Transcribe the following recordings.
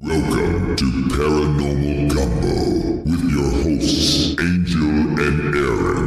Welcome to Paranormal Gumbo with your hosts, Angel and Aaron.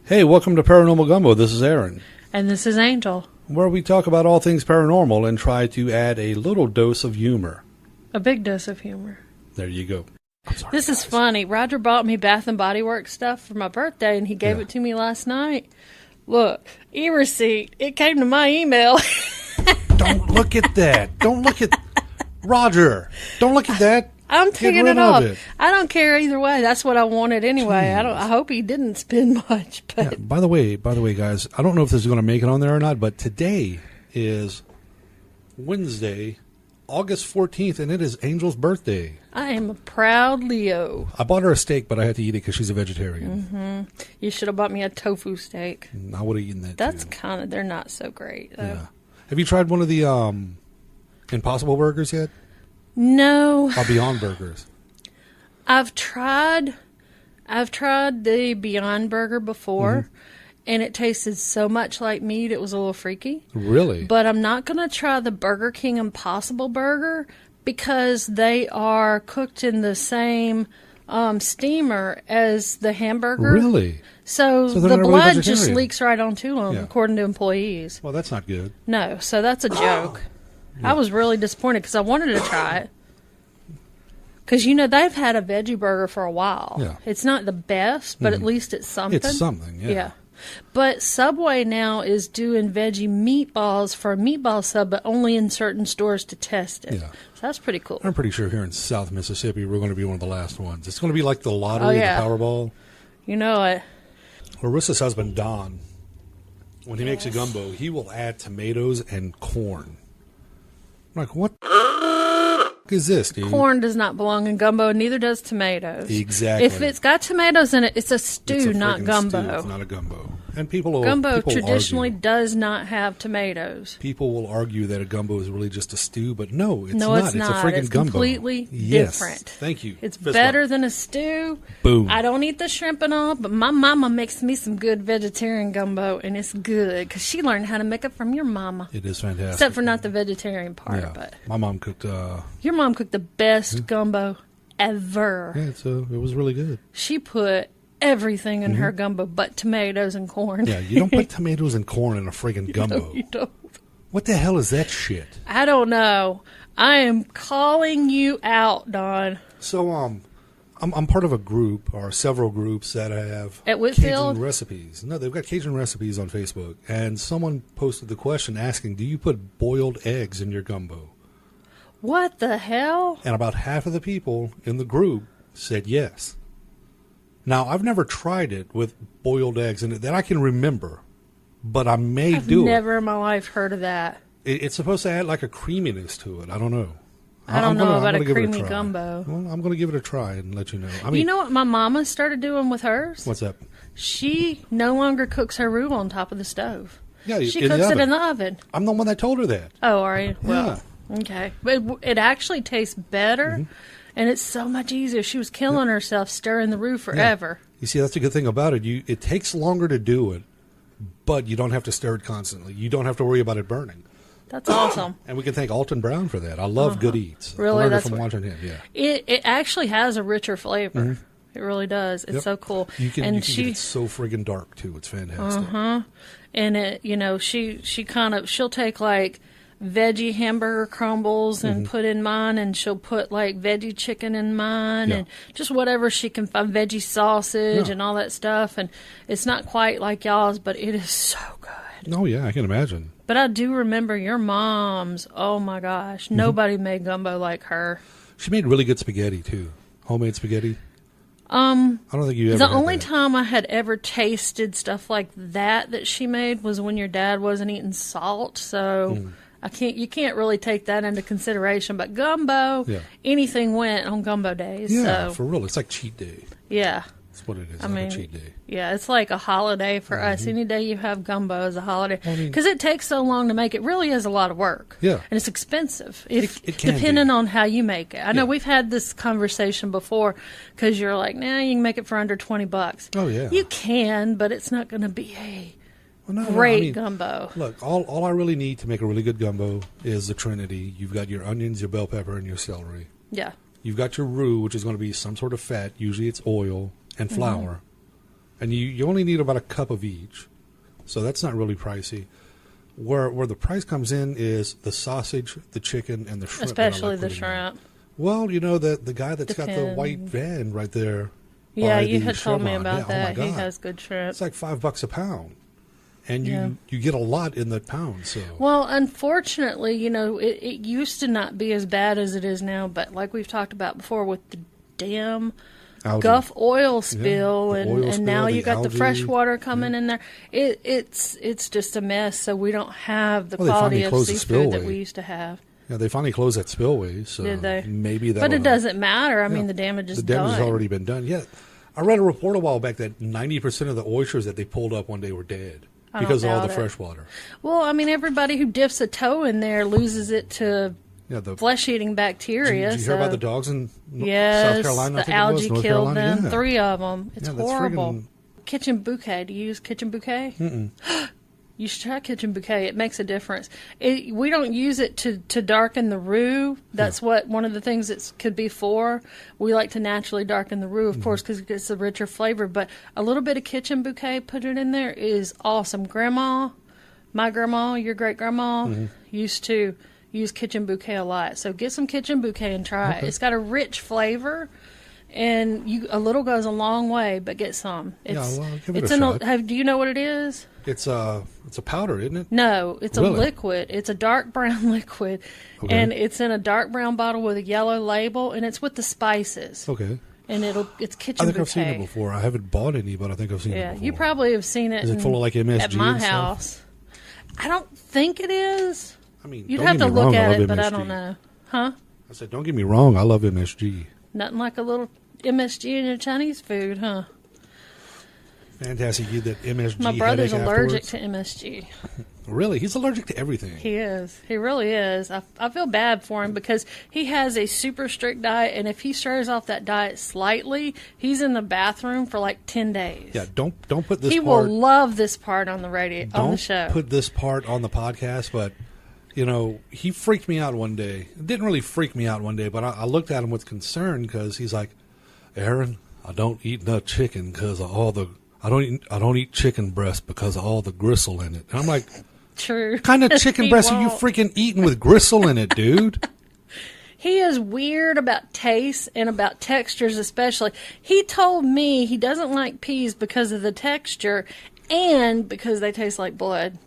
Hey, welcome to Paranormal Gumbo. This is Aaron. And this is Angel. Where we talk about all things paranormal and try to add a little dose of humor. A big dose of humor. There you go. I'm sorry, this is funny. Roger bought me Bath & Body Works stuff for my birthday, and he gave it to me last night. Look, e-receipt. It came to my email. Don't look at that. Don't look at... Roger, don't look at that. I'm taking it off. I don't care either way. That's what I wanted anyway. Jeez. I hope he didn't spend much. But Yeah, by the way, guys, I don't know if this is going to make it on there or not, but today is Wednesday, August 14th, and it is Angel's birthday. I am a proud Leo. I bought her a steak, but I had to eat it because she's a vegetarian. Mm-hmm. You should have bought me a tofu steak. I would have eaten that, That's too. kind of, they're not so great, though. Yeah. Have you tried one of the Impossible Burgers yet? No. Or Beyond Burgers? I've tried the Beyond Burger before, and it tasted so much like meat, it was a little freaky. Really? But I'm not going to try the Burger King Impossible Burger because they are cooked in the same steamer as the hamburger. Really? So the blood just leaks right onto them, according to employees. Well, that's not good. No, so that's a joke. Yeah. I was really disappointed because I wanted to try it. Because, you know, they've had a veggie burger for a while. Yeah. It's not the best, but at least it's something. It's something, yeah. But Subway now is doing veggie meatballs for a meatball sub, but only in certain stores to test it. Yeah. So that's pretty cool. I'm pretty sure here in South Mississippi, we're going to be one of the last ones. It's going to be like the lottery, the Powerball. You know it. Larissa's husband, Don, when he makes a gumbo, he will add tomatoes and corn. I'm like, what is this, dude? Corn does not belong in gumbo, neither does tomatoes. Exactly. If it's got tomatoes in it, it's a stew, not gumbo. Stew. It's not a gumbo. And people traditionally argue. Does not have tomatoes. People will argue that a gumbo is really just a stew, but no, it's not. It's a friggin' gumbo. Completely different. Thank you. It's better than a stew. Boom. I don't eat the shrimp and all, but my mama makes me some good vegetarian gumbo, and it's good because she learned how to make it from your mama. It is fantastic. Except for not the vegetarian part. Yeah. But my mom cooked... your mom cooked the best gumbo ever. Yeah, it was really good. She put everything in her gumbo but tomatoes and corn. Yeah, you don't put tomatoes and corn in a friggin' gumbo. No, you don't. What the hell is that shit? I don't know. I am calling you out, Don. So, I'm part of a group, or several groups, that have at Whitfield? Cajun recipes. No, they've got Cajun recipes on Facebook. And someone posted the question asking, do you put boiled eggs in your gumbo? What the hell? And about half of the people in the group said yes. Now, I've never tried it with boiled eggs in it that I can remember, but I may do it. I've never in my life heard of that. It's supposed to add like a creaminess to it. I don't know. I don't know about a creamy gumbo. Well, I'm going to give it a try and let you know. I mean, you know what my mama started doing with hers? What's that? She no longer cooks her roux on top of the stove. Yeah, she cooks it in the oven. I'm the one that told her that. Oh, are you? Well, okay. But it actually tastes better. And it's so much easier. She was killing herself stirring the roux forever. Yeah. You see, that's the good thing about it. It takes longer to do it, but you don't have to stir it constantly. You don't have to worry about it burning. That's awesome. And we can thank Alton Brown for that. I love Good Eats. Really? I learned it from watching him, It actually has a richer flavor. It really does. It's so cool. You can get it so friggin' dark, too. It's fantastic. And, she'll take, like, veggie hamburger crumbles and put in mine, and she'll put like veggie chicken in mine and just whatever she can find, veggie sausage and all that stuff. And it's not quite like y'all's, but it is so good. Oh yeah, I can imagine. But I do remember your mom's. Oh my gosh, nobody made gumbo like her. She made really good spaghetti too, homemade spaghetti. I don't think you ever. The only time I had ever tasted stuff like that she made was when your dad wasn't eating salt, so You can't really take that into consideration. But gumbo, anything went on gumbo days. Yeah, so. For real. It's like cheat day. Yeah. That's what it is. I like mean, a cheat day. Yeah, it's like a holiday for us. Any day you have gumbo is a holiday. Because it takes so long to make. It really is a lot of work. Yeah. And it's expensive. It can depending be. on how you make it. I know we've had this conversation before because you're like, nah, you can make it for under $20. Oh, yeah. You can, but it's not going to be a Well, great gumbo. Look, all I really need to make a really good gumbo is the Trinity. You've got your onions, your bell pepper, and your celery. Yeah. You've got your roux, which is going to be some sort of fat. Usually it's oil and flour. And you only need about a cup of each. So that's not really pricey. Where the price comes in is the sausage, the chicken, and the shrimp. Especially the shrimp. Well, you know, the guy that's got the white van right there. Yeah, you had told me about that. Oh my God. He has good shrimp. It's like $5 a pound. And you get a lot in that pound. So well, unfortunately, you know, it used to not be as bad as it is now. But like we've talked about before with the damn Gulf oil spill, and now you got the fresh water coming in there. It's just a mess. So we don't have the quality of seafood that we used to have. Yeah, they finally closed that spillway. So did they? Maybe that. But it doesn't matter. I mean, the damage is done. The damage has already been done. Yeah, I read a report a while back that 90% of the oysters that they pulled up one day were dead because of all the fresh water. Well, I mean, everybody who dips a toe in there loses it to flesh-eating bacteria. Did you hear about the dogs in South Carolina? The algae killed them. Yeah. 3 of them. It's horrible. Friggin... Kitchen bouquet. Do you use kitchen bouquet? Mm-mm. You should try kitchen bouquet. It makes a difference. We don't use it to darken the roux. That's what one of the things it could be for. We like to naturally darken the roux, of course, because it gets a richer flavor. But a little bit of kitchen bouquet, put it in there, is awesome. My grandma, your great-grandma, used to use kitchen bouquet a lot. So get some kitchen bouquet and try it. It's got a rich flavor. And a little goes a long way, but get some. Give it a shot. Do you know what it is? It's a powder, isn't it? No, it's a liquid. It's a dark brown liquid, and it's in a dark brown bottle with a yellow label, and it's with the spices. Okay. And it's kitchen bouquet. I think I've seen it before. I haven't bought any, but I think I've seen it before. Yeah, you probably have seen it. Is it full of like MSG at my house? I don't think it is. I mean, you'd have to look at it, but I don't know. Huh? I said, don't get me wrong. I love MSG. Nothing like a little MSG in your Chinese food, huh? Fantastic. You get that MSG. My brother's allergic to MSG. Really? He's allergic to everything. He is. He really is. I feel bad for him because he has a super strict diet, and if he strays off that diet slightly, he's in the bathroom for like 10 days. Yeah, don't put this He will love this part on the radio, on the show. Don't put this part on the podcast, but, you know, he freaked me out one day. It didn't really freak me out one day, but I looked at him with concern because he's like, Aaron, I don't eat no chicken because of all the... I don't eat chicken breast because of all the gristle in it. And I'm like, true. What kind of chicken breast are you freaking eating with gristle in it, dude? He is weird about taste and about textures especially. He told me he doesn't like peas because of the texture and because they taste like blood.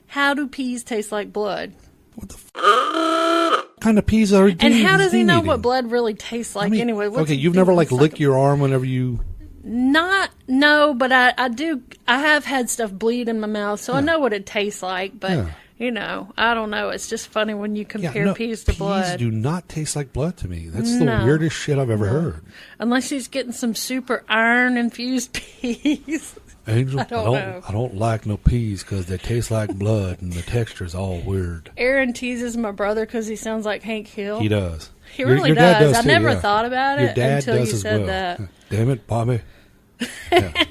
How do peas taste like blood? What the kind of peas are you And how does he know what blood really tastes like anyway? Okay, you've never like licked your arm whenever you... No, but I do. I have had stuff bleed in my mouth, so I know what it tastes like. But you know, I don't know. It's just funny when you compare peas to blood. Peas do not taste like blood to me. That's the weirdest shit I've ever heard. Unless he's getting some super iron infused peas. Angel, I don't like no peas because they taste like blood and the texture's all weird. Aaron teases my brother because he sounds like Hank Hill. He does. He really your dad does. too, I never thought about it until you said that. Damn it, Bobby. Yeah.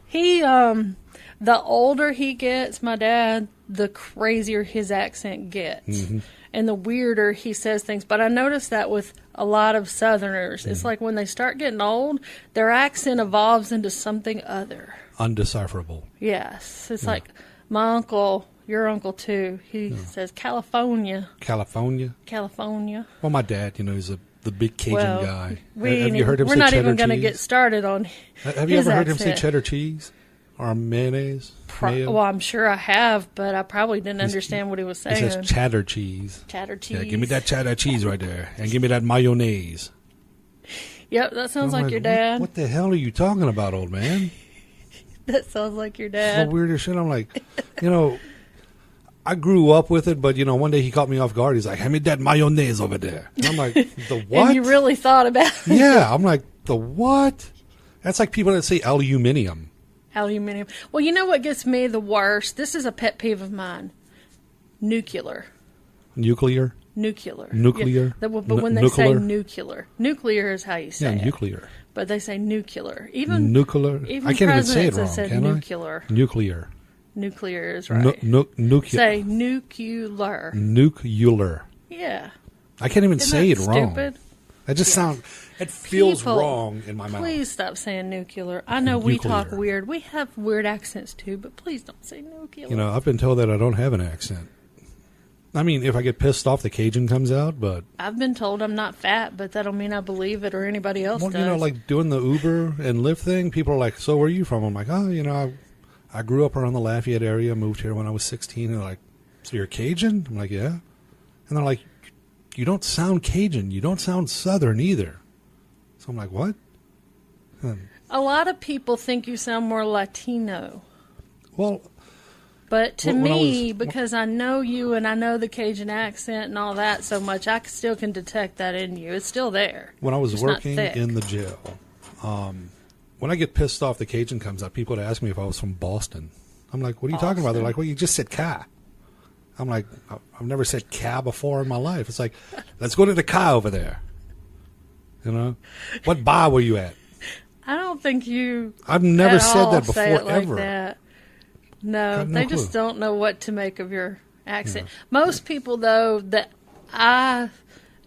He, the older he gets, my dad, the crazier his accent gets. Mm-hmm. And the weirder he says things. But I noticed that with a lot of Southerners. It's like when they start getting old, their accent evolves into something other. Undecipherable. Yes. It's like my uncle, your uncle too, he says California. California? California. Well, my dad, you know, he's the big Cajun guy. Have you heard him say cheddar cheese? We're not even going to get started on Have you ever heard him say cheddar cheese? Or mayonnaise? Well, I'm sure I have, but I probably didn't understand what he was saying. He says cheddar cheese. Cheddar cheese. Yeah, give me that cheddar cheese right there. And give me that mayonnaise. Yep, that sounds like your dad. What the hell are you talking about, old man? That sounds like your dad. It's the weirdest shit. I'm like, you know, I grew up with it, but, one day he caught me off guard. He's like, hand me that mayonnaise over there. And I'm like, the what? And you really thought about it. Yeah, I'm like, the what? That's like people that say aluminium. Aluminium. Well, you know what gets me the worst? This is a pet peeve of mine. Nuclear. Nuclear? Nuclear. Nuclear? Yeah. But when they say nuclear is how you say it. Yeah, nuclear. But they say nuclear. Even nuclear. I can't even say it wrong, can nuclear. I? Nuclear. Nuclear is right. Nuclear. Say nuclear. Nuclear. Yeah. I can't even say it wrong. Stupid? That just sounds. It feels People, wrong in my mouth. Please stop saying nuclear. I know we talk weird. We have weird accents too, but please don't say nuclear. I've been told that I don't have an accent. I mean, if I get pissed off, the Cajun comes out, but... I've been told I'm not fat, but that don't mean I believe it or anybody else does. Like doing the Uber and Lyft thing, people are like, so where are you from? I'm like, I grew up around the Lafayette area, moved here when I was 16, and they're like, so you're Cajun? I'm like, yeah. And they're like, you don't sound Cajun. You don't sound Southern either. So I'm like, what? A lot of people think you sound more Latino. Well... But to me, because I know you and I know the Cajun accent and all that so much, I still can detect that in you. It's still there. When I was working in the jail, when I get pissed off, the Cajun comes out. People would ask me if I was from Boston. I'm like, what are you talking about? They're like, well, you just said "ca." I'm like, I've never said "ca" before in my life. It's like, let's go to the "ca" over there. What bar were you at? I don't think you. I've never said that before, like ever. That. No, they just don't know what to make of your accent. Yeah. Most people, though,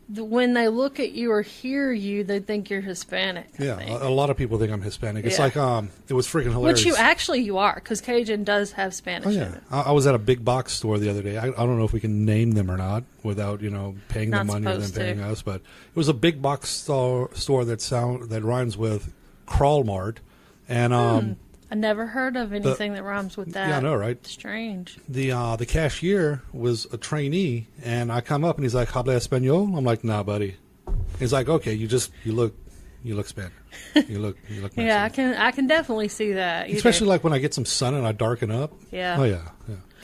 when they look at you or hear you, they think you're Hispanic. Yeah, a lot of people think I'm Hispanic. It's like, it was freaking hilarious. Which you are, because Cajun does have Spanish in it. I was at a big box store the other day. I don't know if we can name them or not without, paying them money or them paying us, but it was a big box store that rhymes with Crawl Mart. And, I never heard of anything that rhymes with that. Yeah, I know, right? Strange. The cashier was a trainee, and I come up and he's like, "Habla español?" I'm like, "Nah, buddy." He's like, "Okay, you look Spanish. You look Mexican." Yeah, I can definitely see that. Especially like when I get some sun and I darken up. Yeah. Oh yeah.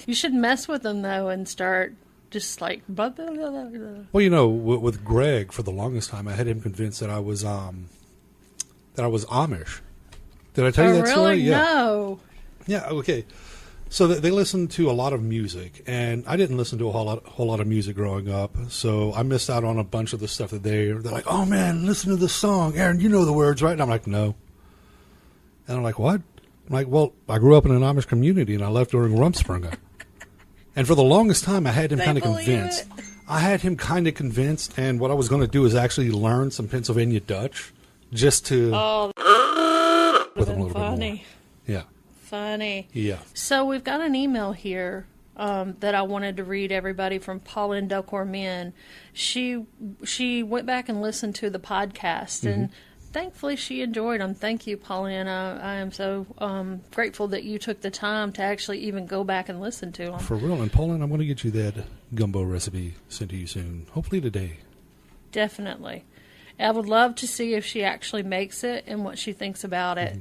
You should mess with them though and start just like blah, blah, blah, blah. Well, with Greg for the longest time, I had him convinced that I was Amish. Did I tell you that story? Yeah. No. Yeah, okay. So they listen to a lot of music, and I didn't listen to a whole lot of music growing up, so I missed out on a bunch of the stuff that they're like, "Oh, man, listen to this song. Aaron, you know the words, right?" And I'm like, "No." And I'm like, "What?" I'm like, "Well, I grew up in an Amish community, and I left during Rumspringa." And for the longest time, I had him kind of convinced. And what I was going to do is actually learn some Pennsylvania Dutch just to... with him a little bit more. Yeah. Funny. Yeah. So we've got an email here that I wanted to read everybody from Pauline Delcormier. She went back and listened to the podcast, and thankfully she enjoyed them. Thank you, Pauline. I am so grateful that you took the time to actually even go back and listen to them. For real. And Pauline, I'm going to get you that gumbo recipe sent to you soon. Hopefully today. Definitely. I would love to see if she actually makes it and what she thinks about it.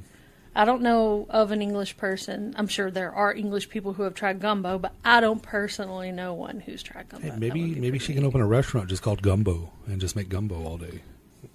I don't know of an English person. I'm sure there are English people who have tried gumbo, but I don't personally know one who's tried gumbo. Hey, maybe she can open a restaurant just called Gumbo and just make gumbo all day.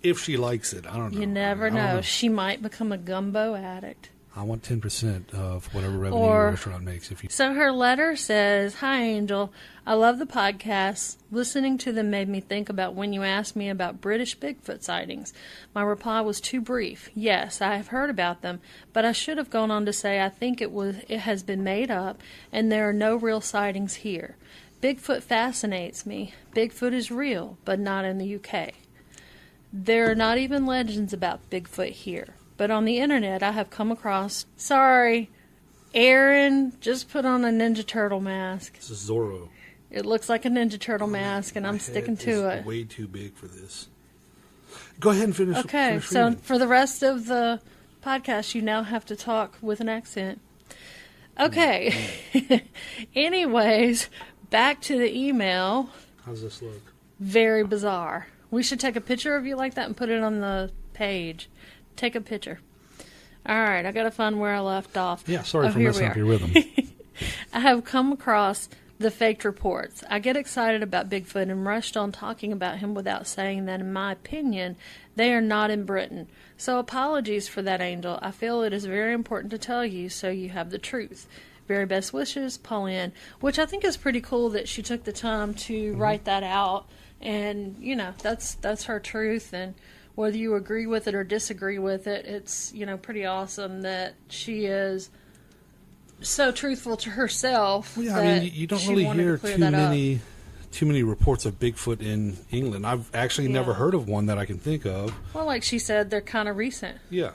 If she likes it, I don't know. You never know. She might become a gumbo addict. I want 10% of whatever revenue your restaurant makes. So her letter says, "Hi, Angel. I love the podcast. Listening to them made me think about when you asked me about British Bigfoot sightings. My reply was too brief. Yes, I have heard about them, but I should have gone on to say I think it has been made up and there are no real sightings here. Bigfoot fascinates me. Bigfoot is real, but not in the UK. There are not even legends about Bigfoot here. But on the internet, I have come across... Sorry, Aaron just put on a Ninja Turtle mask. This is Zorro. It looks like a Ninja Turtle mask, and I'm sticking to it. Way too big for this. Go ahead and finish. Okay, so for the rest of the podcast, you now have to talk with an accent. Okay. Anyways, back to the email. How's this look? Very bizarre. We should take a picture of you like that and put it on the page. Take a picture. All right, I got to find where I left off. Yeah, sorry for messing up your rhythm. I have come across the faked reports. I get excited about Bigfoot and rushed on talking about him without saying that, in my opinion, they are not in Britain. So apologies for that, Angel. I feel it is very important to tell you so you have the truth. Very best wishes, Pauline. Which I think is pretty cool that she took the time to write that out. And, you know, that's her truth. And whether you agree with it or disagree with it, it's, you know, pretty awesome that she is so truthful to herself. Well, yeah, I mean, you don't really hear too many reports of Bigfoot in England. I've actually never heard of one that I can think of. Well, like she said, they're kind of recent. Yeah.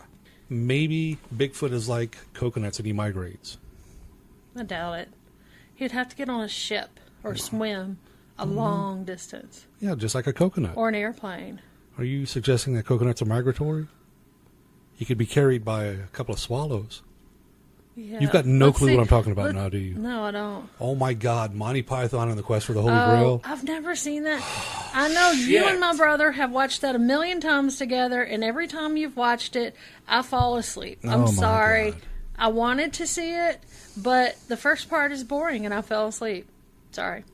Maybe Bigfoot is like coconuts and he migrates. I doubt it. He'd have to get on a ship or swim a long distance. Yeah, just like a coconut. Or an airplane. Are you suggesting that coconuts are migratory? He could be carried by a couple of swallows. Yeah. You've got no clue what I'm talking about now, do you? No, I don't. Oh, my God. Monty Python and the Quest for the Holy Grail. I've never seen that. I know you and my brother have watched that 1,000,000 times together, and every time you've watched it, I fall asleep. I'm sorry. God. I wanted to see it, but the first part is boring, and I fell asleep. Sorry.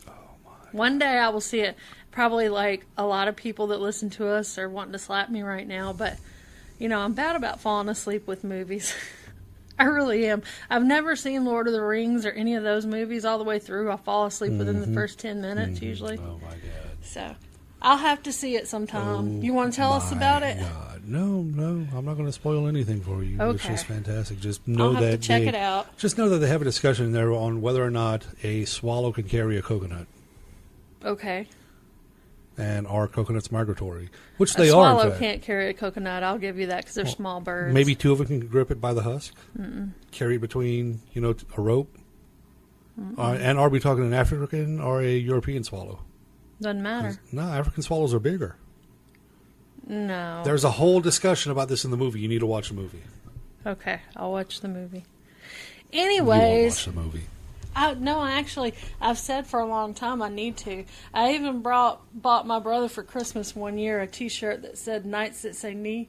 Oh, my. One day I will see it. Probably like a lot of people that listen to us are wanting to slap me right now, but, you know, I'm bad about falling asleep with movies. I really am. I've never seen Lord of the Rings or any of those movies all the way through. I fall asleep within the first 10 minutes usually. Oh, my God. So, I'll have to see it sometime. You want to tell us about it? God. No, I'm not going to spoil anything for you. Okay. It's just fantastic. Just know I'll have that to check it out. Just know that they have a discussion there on whether or not a swallow can carry a coconut. Okay. And are coconuts migratory? Which A they are, in swallow fact. can't carry a coconut. I'll give you that because they're small birds. Maybe two of them can grip it by the husk, carry it between, a rope. And are we talking an African or a European swallow? Doesn't matter. No, African swallows are bigger. No. There's a whole discussion about this in the movie. You need to watch the movie. Okay, I'll watch the movie. You won't Anyways, watch the movie. I've said for a long time I need to. I even bought my brother for Christmas one year a T-shirt that said "Nights that say knee."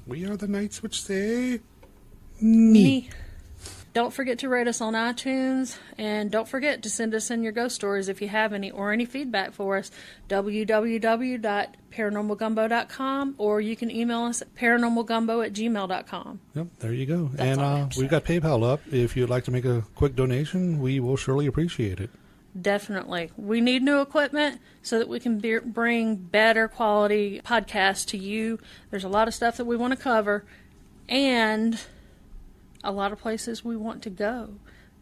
We are the knights which say Me. Don't forget to rate us on iTunes, and don't forget to send us in your ghost stories if you have any, or any feedback for us. www.paranormalgumbo.com, or you can email us at paranormalgumbo@gmail.com. Yep, there you go. That's And all we've got PayPal up. If you'd like to make a quick donation, we will surely appreciate it. Definitely. We need new equipment so that we can bring better quality podcasts to you. There's a lot of stuff that we want to cover, and a lot of places we want to go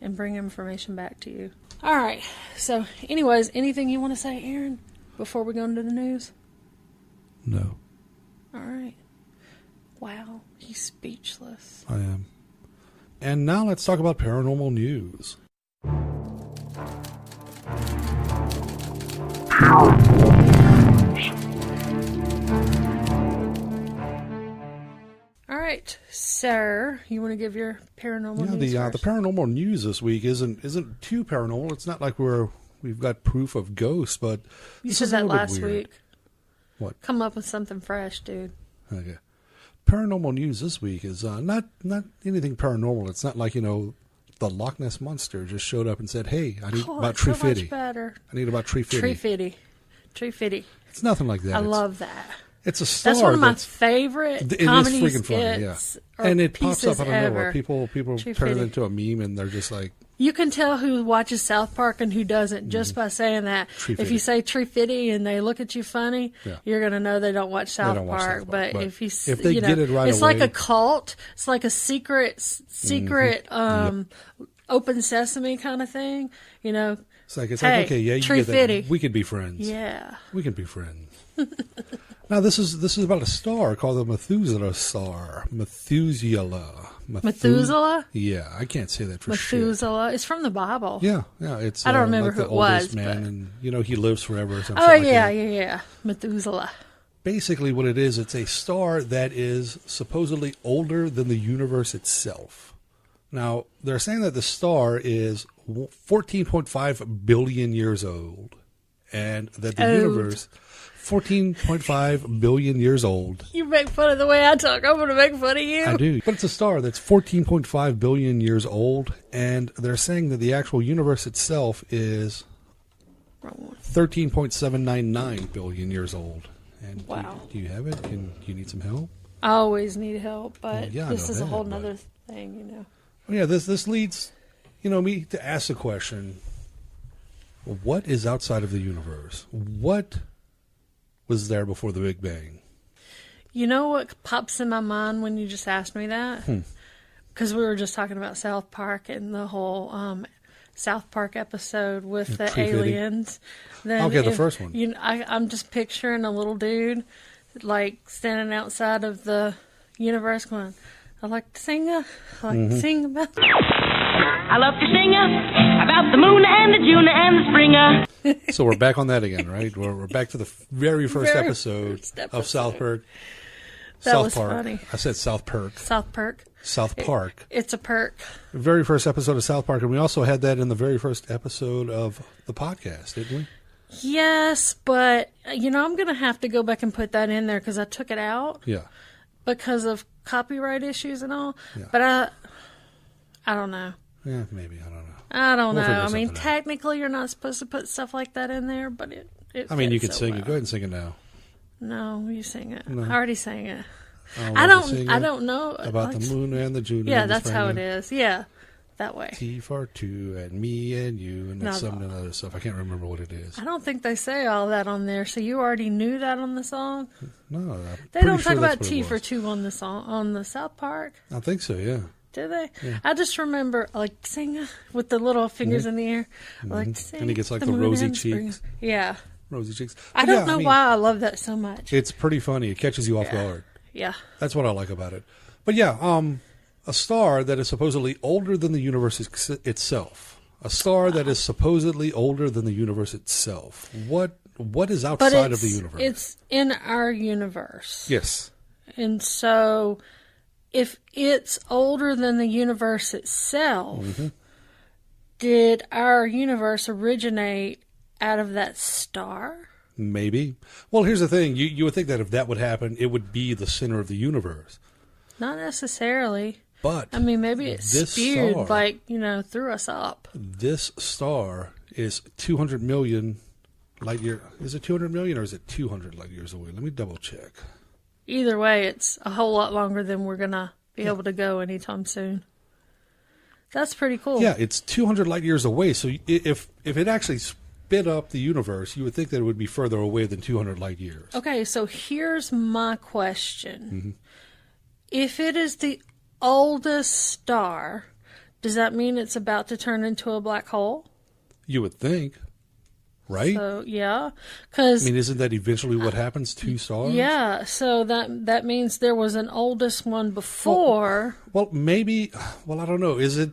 and bring information back to you. All right. So, anyways, anything you want to say, Aaron, before we go into the news? No. All right. Wow. He's speechless. I am. And now let's talk about paranormal news. All right, sir, you want to give your paranormal news the first? paranormal news this week isn't too paranormal. It's not like we've got proof of ghosts, but You this said is a that little bit last weird. week. What? Come up with something fresh, dude. Okay. Paranormal news this week is not anything paranormal. It's not like, the Loch Ness Monster just showed up and said, "Hey, I need about it's tree so much fitty. better. I need about tree fitty." Tree fitty. It's nothing like that. I love that. It's a star. That's one of my favorite it is comedy freaking funny, yeah. skits or And it pops up pieces out of nowhere. ever. People Tree turn it fitty. into a meme, and they're just like, You can tell who watches South Park and who doesn't just by saying that. Tree If fitty. you say tree fitty and they look at you funny, Yeah. you're going to know they don't watch South don't watch Park. South Park, but if you, if they you know, get it right it's like away- a cult. It's like a secret, open sesame kind of thing. it's like Hey, okay, yeah, you tree get that. fitty. We could be friends. Yeah. We can be friends. Now this is about a star called the Methuselah star. Methuselah. Methuselah? Yeah, I can't say that for sure. Methuselah. It's from the Bible. Yeah. It's I don't remember like who the it was, oldest man, but- and he lives forever or something. Oh, like yeah, that. yeah. Methuselah. Basically, what it is, it's a star that is supposedly older than the universe itself. Now, they're saying that the star is 14.5 billion years old. and that the universe, 14.5 billion years old. You make fun of the way I talk. I'm going to make fun of you. I do. But it's a star that's 14.5 billion years old, and they're saying that the actual universe itself is 13.799 billion years old. And wow. Do you have it? Do you need some help? I always need help, but Well, this is a whole nother thing, you know. Well, yeah, this leads, me to ask the question, what is outside of the universe? What was there before the Big Bang? You know what pops in my mind when you just asked me that? Because we were just talking about South Park and the whole South Park episode with the aliens. Then the first one. I'm just picturing a little dude like standing outside of the universe going, I like to sing to sing about. I love to sing about the moon and the June and the springer. So we're back on that again, right? We're back to the very first episode of South Park. That South was Park. funny. I said South Park. South Park. South Park. It's a perk. Very first episode of South Park, and we also had that in the very first episode of the podcast, didn't we? Yes, but I'm going to have to go back and put that in there because I took it out. Yeah. Because of copyright issues and all. Yeah. But I don't know. Yeah, maybe. I don't know. I don't We'll know. figure I mean, something out. technically, you're not supposed to put stuff like that in there, but it I mean, you could fits sing so it. Go ahead and sing it now. No, you sing it. No. I already sang it. I don't know. About the moon and the June. Yeah, and the that's how it springer. is. Yeah, that way. T for two, and me and you, and that's No, some other stuff. I can't remember what it is. I don't think they say all that on there. So you already knew that on the song? No, They don't talk about T for two on the song on the South Park. I think so. Yeah. Do they? Yeah. I just remember like sing with the little fingers in the air, like sing. And he gets like the moon rosy and spring. cheeks. Yeah. Rosy cheeks. I But don't know why I love that so much. It's pretty funny. It catches you off guard. Yeah. That's what I like about it. But yeah, a star that is supposedly older than the universe itself. A star that is supposedly older than the universe itself. What is outside of the universe? It's in our universe. Yes. And so if it's older than the universe itself, did our universe originate out of that star? Maybe. Well, here's the thing. You would think that if that would happen, it would be the center of the universe. Not necessarily. But I mean, maybe it spewed threw us up. This star is 200 million light year. Is it 200 million or is it 200 light years away? Let me double check. Either way, it's a whole lot longer than we're going to be able to go anytime soon. That's pretty cool. Yeah, it's 200 light years away. So if it actually spit up the universe, you would think that it would be further away than 200 light years. Okay, so here's my question. If it is the oldest star, does that mean it's about to turn into a black hole? You would think, right? So, yeah. 'Cause, I mean, isn't that eventually what happens to stars? Yeah, so that means there was an oldest one before. Well, maybe. Well, I don't know. Is it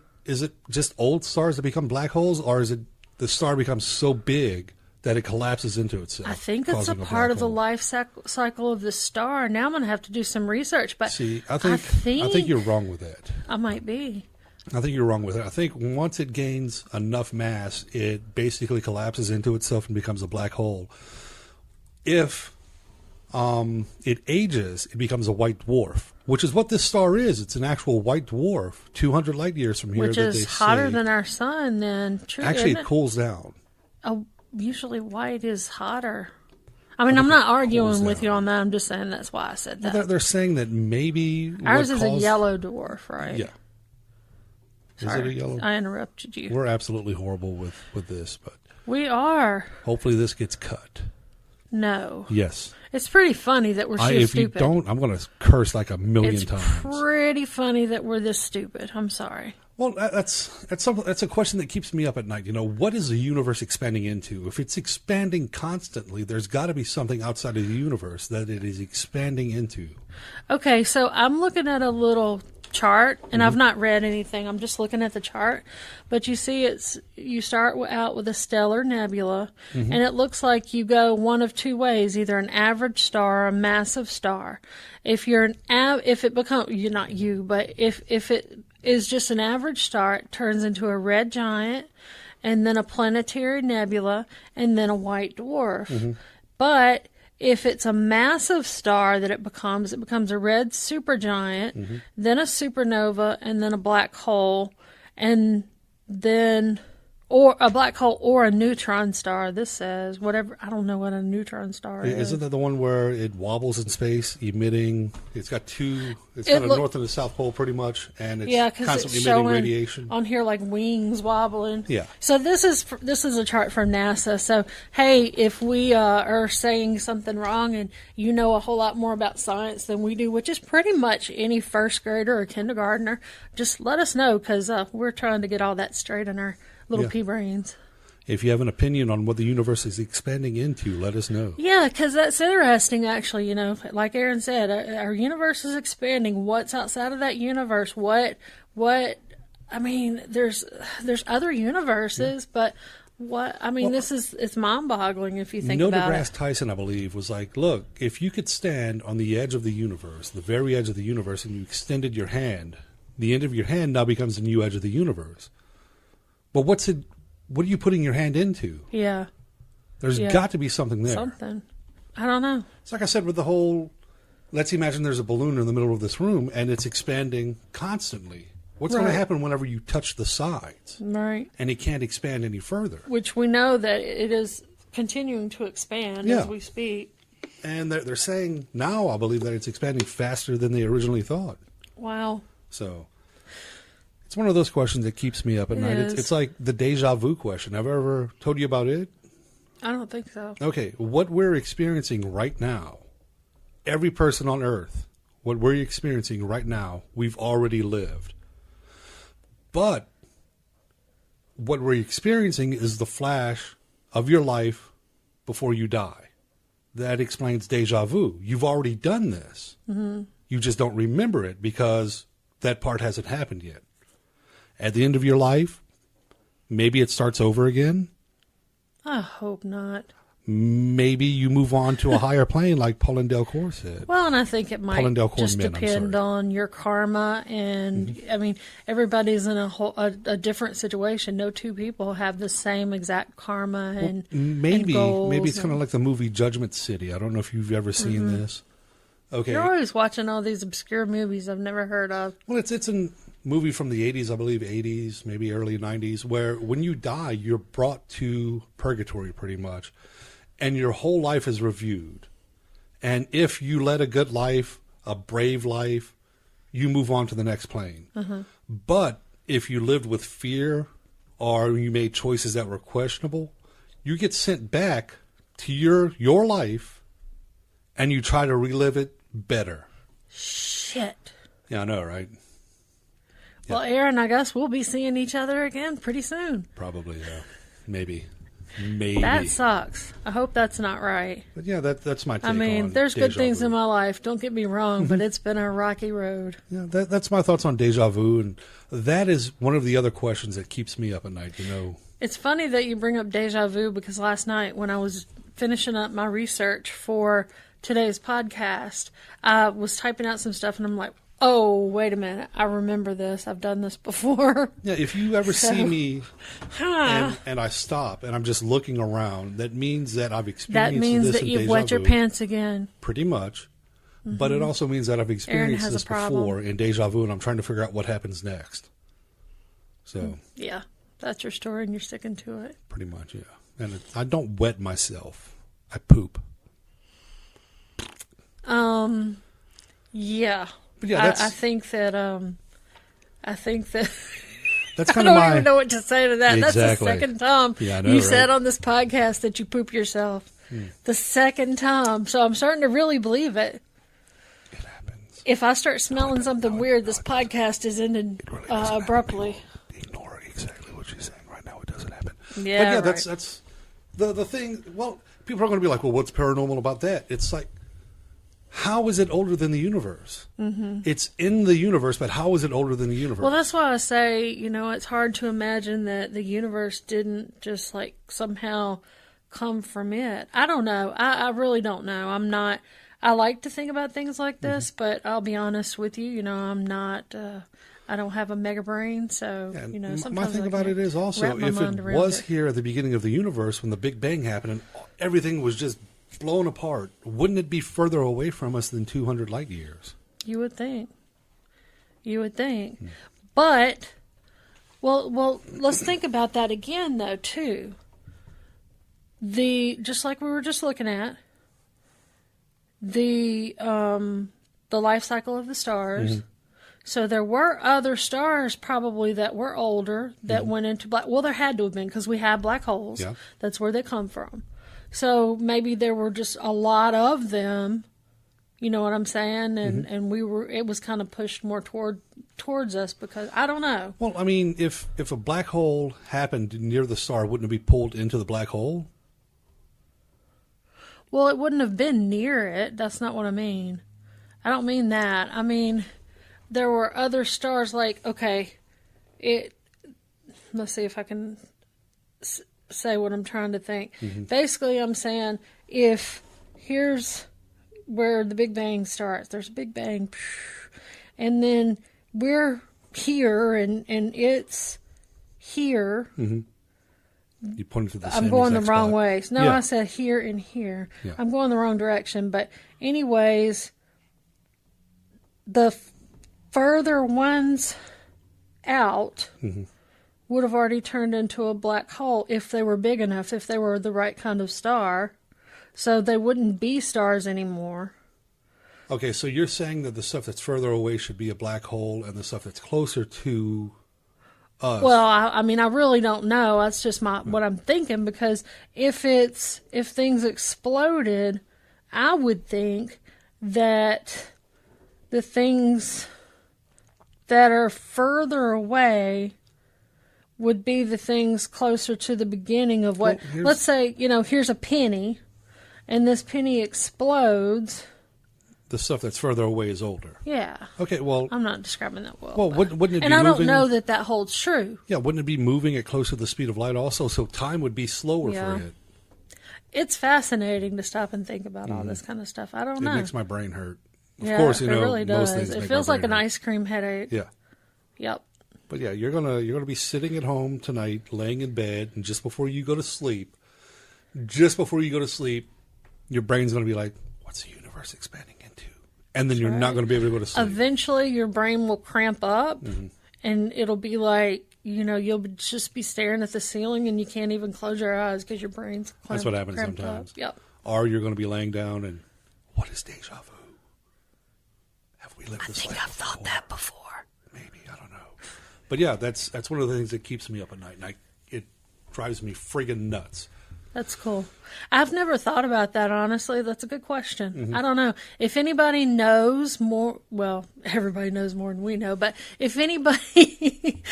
just old stars that become black holes, or is it the star becomes so big that it collapses into itself? I think it's a part of the life cycle of the star. Now I'm going to have to do some research. But see, I think you're wrong with that. I might be. I think you're wrong with it. I think once it gains enough mass, it basically collapses into itself and becomes a black hole. If it ages, it becomes a white dwarf, which is what this star is. It's an actual white dwarf, 200 light years from here. Which is hotter than our sun, then. True, actually, it cools down. Oh, usually white is hotter. I mean, I'm not arguing with you on that. I'm just saying that's why I said that. Well, they're saying that maybe ours is a yellow dwarf, right? Yeah. Sorry, is it a yellow? I interrupted you. We're absolutely horrible with this, but we are. Hopefully, this gets cut. No. Yes. It's pretty funny that we're so if stupid. If you don't, I'm going to curse like a million times. It's pretty funny that we're this stupid. I'm sorry. Well, that's a question that keeps me up at night. What is the universe expanding into? If it's expanding constantly, there's got to be something outside of the universe that it is expanding into. Okay, so I'm looking at a little chart, and I've not read anything. I'm just looking at the chart. But you see, you start out with a stellar nebula, and it looks like you go one of two ways: either an average star or a massive star. If you're if it becomes you're not you, but if it is just an average star, it turns into a red giant, and then a planetary nebula, and then a white dwarf. But if it's a massive star that it becomes a red supergiant, then a supernova, and then a black hole, and then or a black hole or a neutron star. This says whatever. I don't know what a neutron star is. Isn't that the one where it wobbles in space, emitting? It's got two. It's got a north and a south pole, pretty much, and it's constantly emitting radiation on here, like wings wobbling. Yeah. So this is a chart from NASA. So hey, if we are saying something wrong, and you know a whole lot more about science than we do, which is pretty much any first grader or kindergartner, just let us know, because we're trying to get all that straight in our little pea brains. If you have an opinion on what the universe is expanding into, let us know. Yeah, because that's interesting, actually. You know, like Aaron said, our universe is expanding. What's outside of that universe? What? I mean, there's other universes, but what? I mean, it's mind-boggling if you think about it. Neil deGrasse Tyson, I believe, was like, look, if you could stand on the edge of the universe, the very edge of the universe, and you extended your hand, the end of your hand now becomes the new edge of the universe. But what are you putting your hand into? Yeah. There's got to be something there. Something. I don't know. It's like I said with the whole, let's imagine there's a balloon in the middle of this room and it's expanding constantly. What's going to happen whenever you touch the sides? Right. And it can't expand any further. Which we know that it is continuing to expand as we speak. And they're saying now, I believe, that it's expanding faster than they originally thought. Wow. So it's one of those questions that keeps me up at night. It's like the deja vu question. Have I ever told you about it? I don't think so. Okay, what we're experiencing right now, every person on Earth, what we're experiencing right now, we've already lived. But what we're experiencing is the flash of your life before you die. That explains deja vu. You've already done this. Mm-hmm. You just don't remember it because that part hasn't happened yet. At the end of your life, maybe it starts over again. I hope not. Maybe you move on to a higher plane, like Paul and Delcourt said. Well, and I think it might just depend on your karma. And, I mean, everybody's in a different situation. No two people have the same exact karma and goals. Maybe it's kind of like the movie Judgment City. I don't know if you've ever seen this. Okay. You're always watching all these obscure movies I've never heard of. Well, it's a movie from the 80s, I believe, 80s, maybe early 90s, where when you die, you're brought to purgatory pretty much, and your whole life is reviewed. And if you led a good life, a brave life, you move on to the next plane. Uh-huh. But if you lived with fear or you made choices that were questionable, you get sent back to your life, and you try to relive it better. Shit. Yeah, I know, right? Well, Aaron, I guess we'll be seeing each other again pretty soon. Probably, yeah. Maybe. That sucks. I hope that's not right. But yeah, that's my take on I mean, there's good things in my life. Don't get me wrong, but it's been a rocky road. Yeah, that's my thoughts on deja vu, and that is one of the other questions that keeps me up at night, you know. It's funny that you bring up deja vu, because last night when I was finishing up my research for today's podcast, I was typing out some stuff, and I'm like, oh, wait a minute. I remember this. I've done this before. Yeah, if you ever see me and I stop and I'm just looking around, that means that I've experienced this in deja vu. That means that you've wet your pants again. Pretty much. Mm-hmm. But it also means that I've experienced this before in deja vu, and I'm trying to figure out what happens next. So. Yeah, that's your story, and you're sticking to it. Pretty much, yeah. And I don't wet myself. I poop. Yeah. But yeah, I think that that's kind of I don't even know what to say to that. Exactly. That's the second time you said on this podcast that you poop yourself. The second time. So I'm starting to really believe it. It happens. If I start smelling something weird, this podcast is ended abruptly. Ignore exactly what she's saying right now. It doesn't happen. Yeah, but yeah, that's the thing. Well, people are going to be like, well, what's paranormal about that? It's like, how is it older than the universe? Mm-hmm. It's in the universe, but how is it older than the universe? Well, that's why I say, it's hard to imagine that the universe didn't just, somehow come from it. I don't know. I really don't know. I like to think about things like this, but I'll be honest with you, I'm not I don't have a mega brain, so, And sometimes my thing I about can't it is also, wrap my if mind it around was it. here at the beginning of the universe when the Big Bang happened and everything was just blown apart, wouldn't it be further away from us than 200 light years? You would think. But, well, let's think about that again, though, too. Just like we were just looking at, the life cycle of the stars. So there were other stars probably that were older that went into black. Well, there had to have been because we have black holes. Yeah. That's where they come from. So maybe there were just a lot of them. You know what I'm saying? And it was kind of pushed more towards us because I don't know. Well, I mean, if a black hole happened near the star, wouldn't it be pulled into the black hole? Well, it wouldn't have been near it. That's not what I mean. I don't mean that. I mean, there were other stars like, okay, let's see if I can say what I'm trying to think. Basically, I'm saying if here's where the Big Bang starts. There's a Big Bang. And then we're here and it's here. You pointed to the I'm same going the exact wrong spot. way. No, Yeah. I said here and here. Yeah. I'm going the wrong direction. But anyways, the further ones out would have already turned into a black hole if they were big enough, if they were the right kind of star. So they wouldn't be stars anymore. Okay, so you're saying that the stuff that's further away should be a black hole and the stuff that's closer to us. Well, I mean, I really don't know. That's just what I'm thinking, because if things exploded, I would think that the things that are further away would be the things closer to the beginning of what, Well, let's say, here's a penny, and this penny explodes. The stuff that's further away is older. Yeah. Okay, well... I'm not describing that well. Well, wouldn't it be and I moving... don't know that holds true. Yeah, wouldn't it be moving at close to the speed of light also? So time would be slower for it. It's fascinating to stop and think about all this kind of stuff. I don't know. It makes my brain hurt. Of Yeah, course, it really most does. things It make feels my like brain an hurt. ice cream headache. Yeah. Yep. But yeah, you're gonna be sitting at home tonight, laying in bed, and just before you go to sleep, your brain's gonna be like, "What's the universe expanding into?" And then you're not gonna be able to go to sleep. Eventually, your brain will cramp up, and it'll be like, you'll just be staring at the ceiling, and you can't even close your eyes because your brain's That's what happens cramped sometimes. up. Yep. Or you're gonna be laying down and, what is deja vu? Have we lived this life I've thought that before. Maybe, I don't know. But yeah, that's one of the things that keeps me up at night, and it drives me friggin' nuts. That's cool. I've never thought about that, honestly. That's a good question. I don't know. If anybody knows more, well, everybody knows more than we know, but if anybody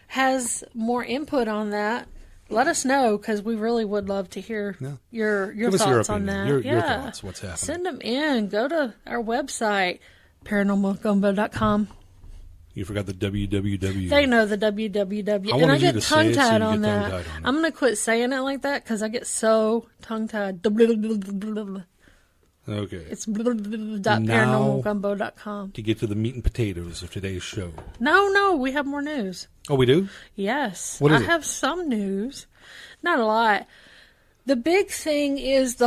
has more input on that, let us know, because we really would love to hear your Give us thoughts your on opinion, that. your thoughts, what's happening. Send them in. Go to our website, paranormalgumbo.com. You forgot the www. They know the www. I And I wanted you get to say it so tongue-tied you on get that. tongue-tied on it. I'm going to quit saying it like that because I get so tongue-tied. Okay. It's paranormalgumbo.com. To get to the meat and potatoes of today's show. No, we have more news. Oh, we do? Yes. What is I it? have some news. Not a lot. The big thing is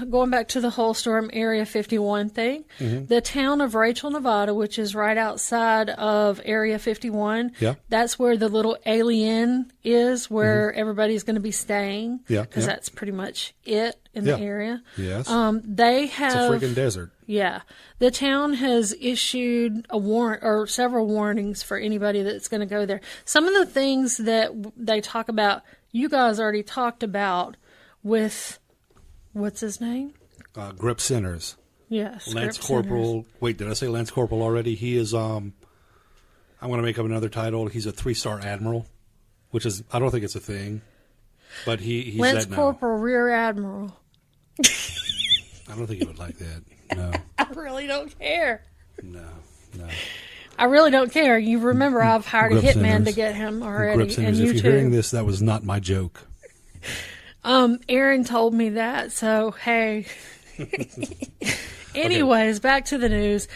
going back to the whole storm Area 51 thing. The town of Rachel, Nevada, which is right outside of Area 51. Yeah. That's where the little alien is, where everybody's going to be staying. Yeah, Because yeah. that's pretty much it in Yeah. the area. Yes. They It's have. a friggin' desert. Yeah. The town has issued a warrant or several warnings for anybody that's going to go there. Some of the things that they talk about, you guys already talked about with, what's his name? Grip Sinners. Yes. Lance Grip Corporal. Sinners. Wait, did I say Lance Corporal already? He is, I'm going to make up another title. He's a 3-star admiral, which is, I don't think it's a thing. But he's Lance that now. Corporal Rear Admiral. I don't think he would like that. No, I really don't care. no. I really don't care. You remember I've hired a Grip hitman Sinners. to get him already. Grip Sinners, and you if too. you're hearing this, that was not my joke. Aaron told me that, so hey. Anyways, back to the news.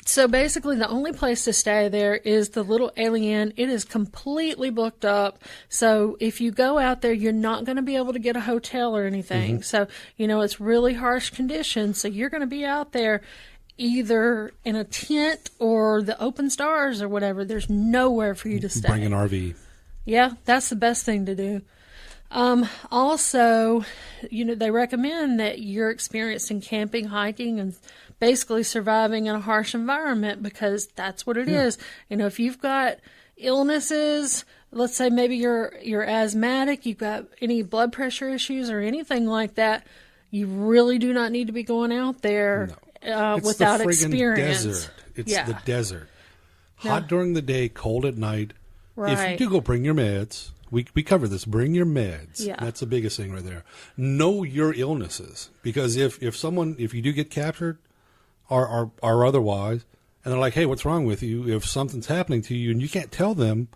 So basically, the only place to stay there is the Little Alien. It is completely booked up. So if you go out there, you're not going to be able to get a hotel or anything. So, it's really harsh conditions. So you're going to be out there either in a tent or the open stars or whatever. There's nowhere for you to stay. Bring an RV. Yeah, that's the best thing to do. Also, they recommend that you're experienced in camping, hiking, and basically surviving in a harsh environment, because that's what it is. If you've got illnesses, let's say maybe you're asthmatic, you've got any blood pressure issues or anything like that, you really do not need to be going out there without the friggin' experience. Desert. It's the desert. Hot during the day, cold at night. Right. If you do go, bring your meds. We cover this. Bring your meds. Yeah. That's the biggest thing right there. Know your illnesses, because if you do get captured or otherwise, and they're like, hey, what's wrong with you? If something's happening to you and you can't tell them,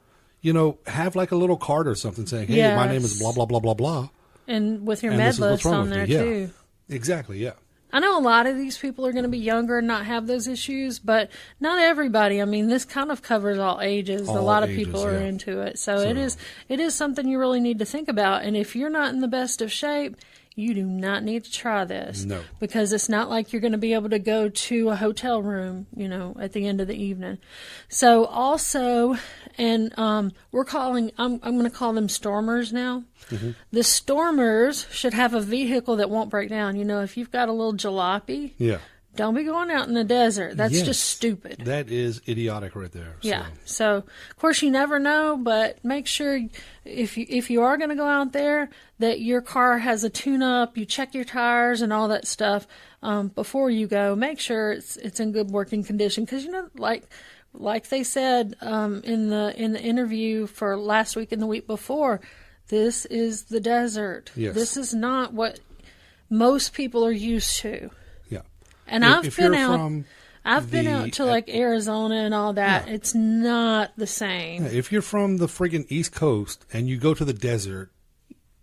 have like a little card or something saying, hey, my name is blah, blah, blah, blah, blah. And with your med list on there, too. Exactly, yeah. I know a lot of these people are going to be younger and not have those issues, but not everybody. I mean, this kind of covers all ages. A lot of people are into it. So it is something you really need to think about. And if you're not in the best of shape, you do not need to try this. No. Because it's not like you're going to be able to go to a hotel room, at the end of the evening. So also, and I'm going to call them stormers now. Mm-hmm. The stormers should have a vehicle that won't break down. If you've got a little jalopy, don't be going out in the desert. That's just stupid. That is idiotic right there. Yeah. So, of course, you never know, but make sure if you are going to go out there that your car has a tune-up, you check your tires and all that stuff before you go. Make sure it's in good working condition, because like they said in the interview for last week and the week before, this is the desert. Yes. This is not what most people are used to. Yeah. And I've been out to like Arizona and all that. Yeah. It's not the same. Yeah, if you're from the friggin' East Coast and you go to the desert,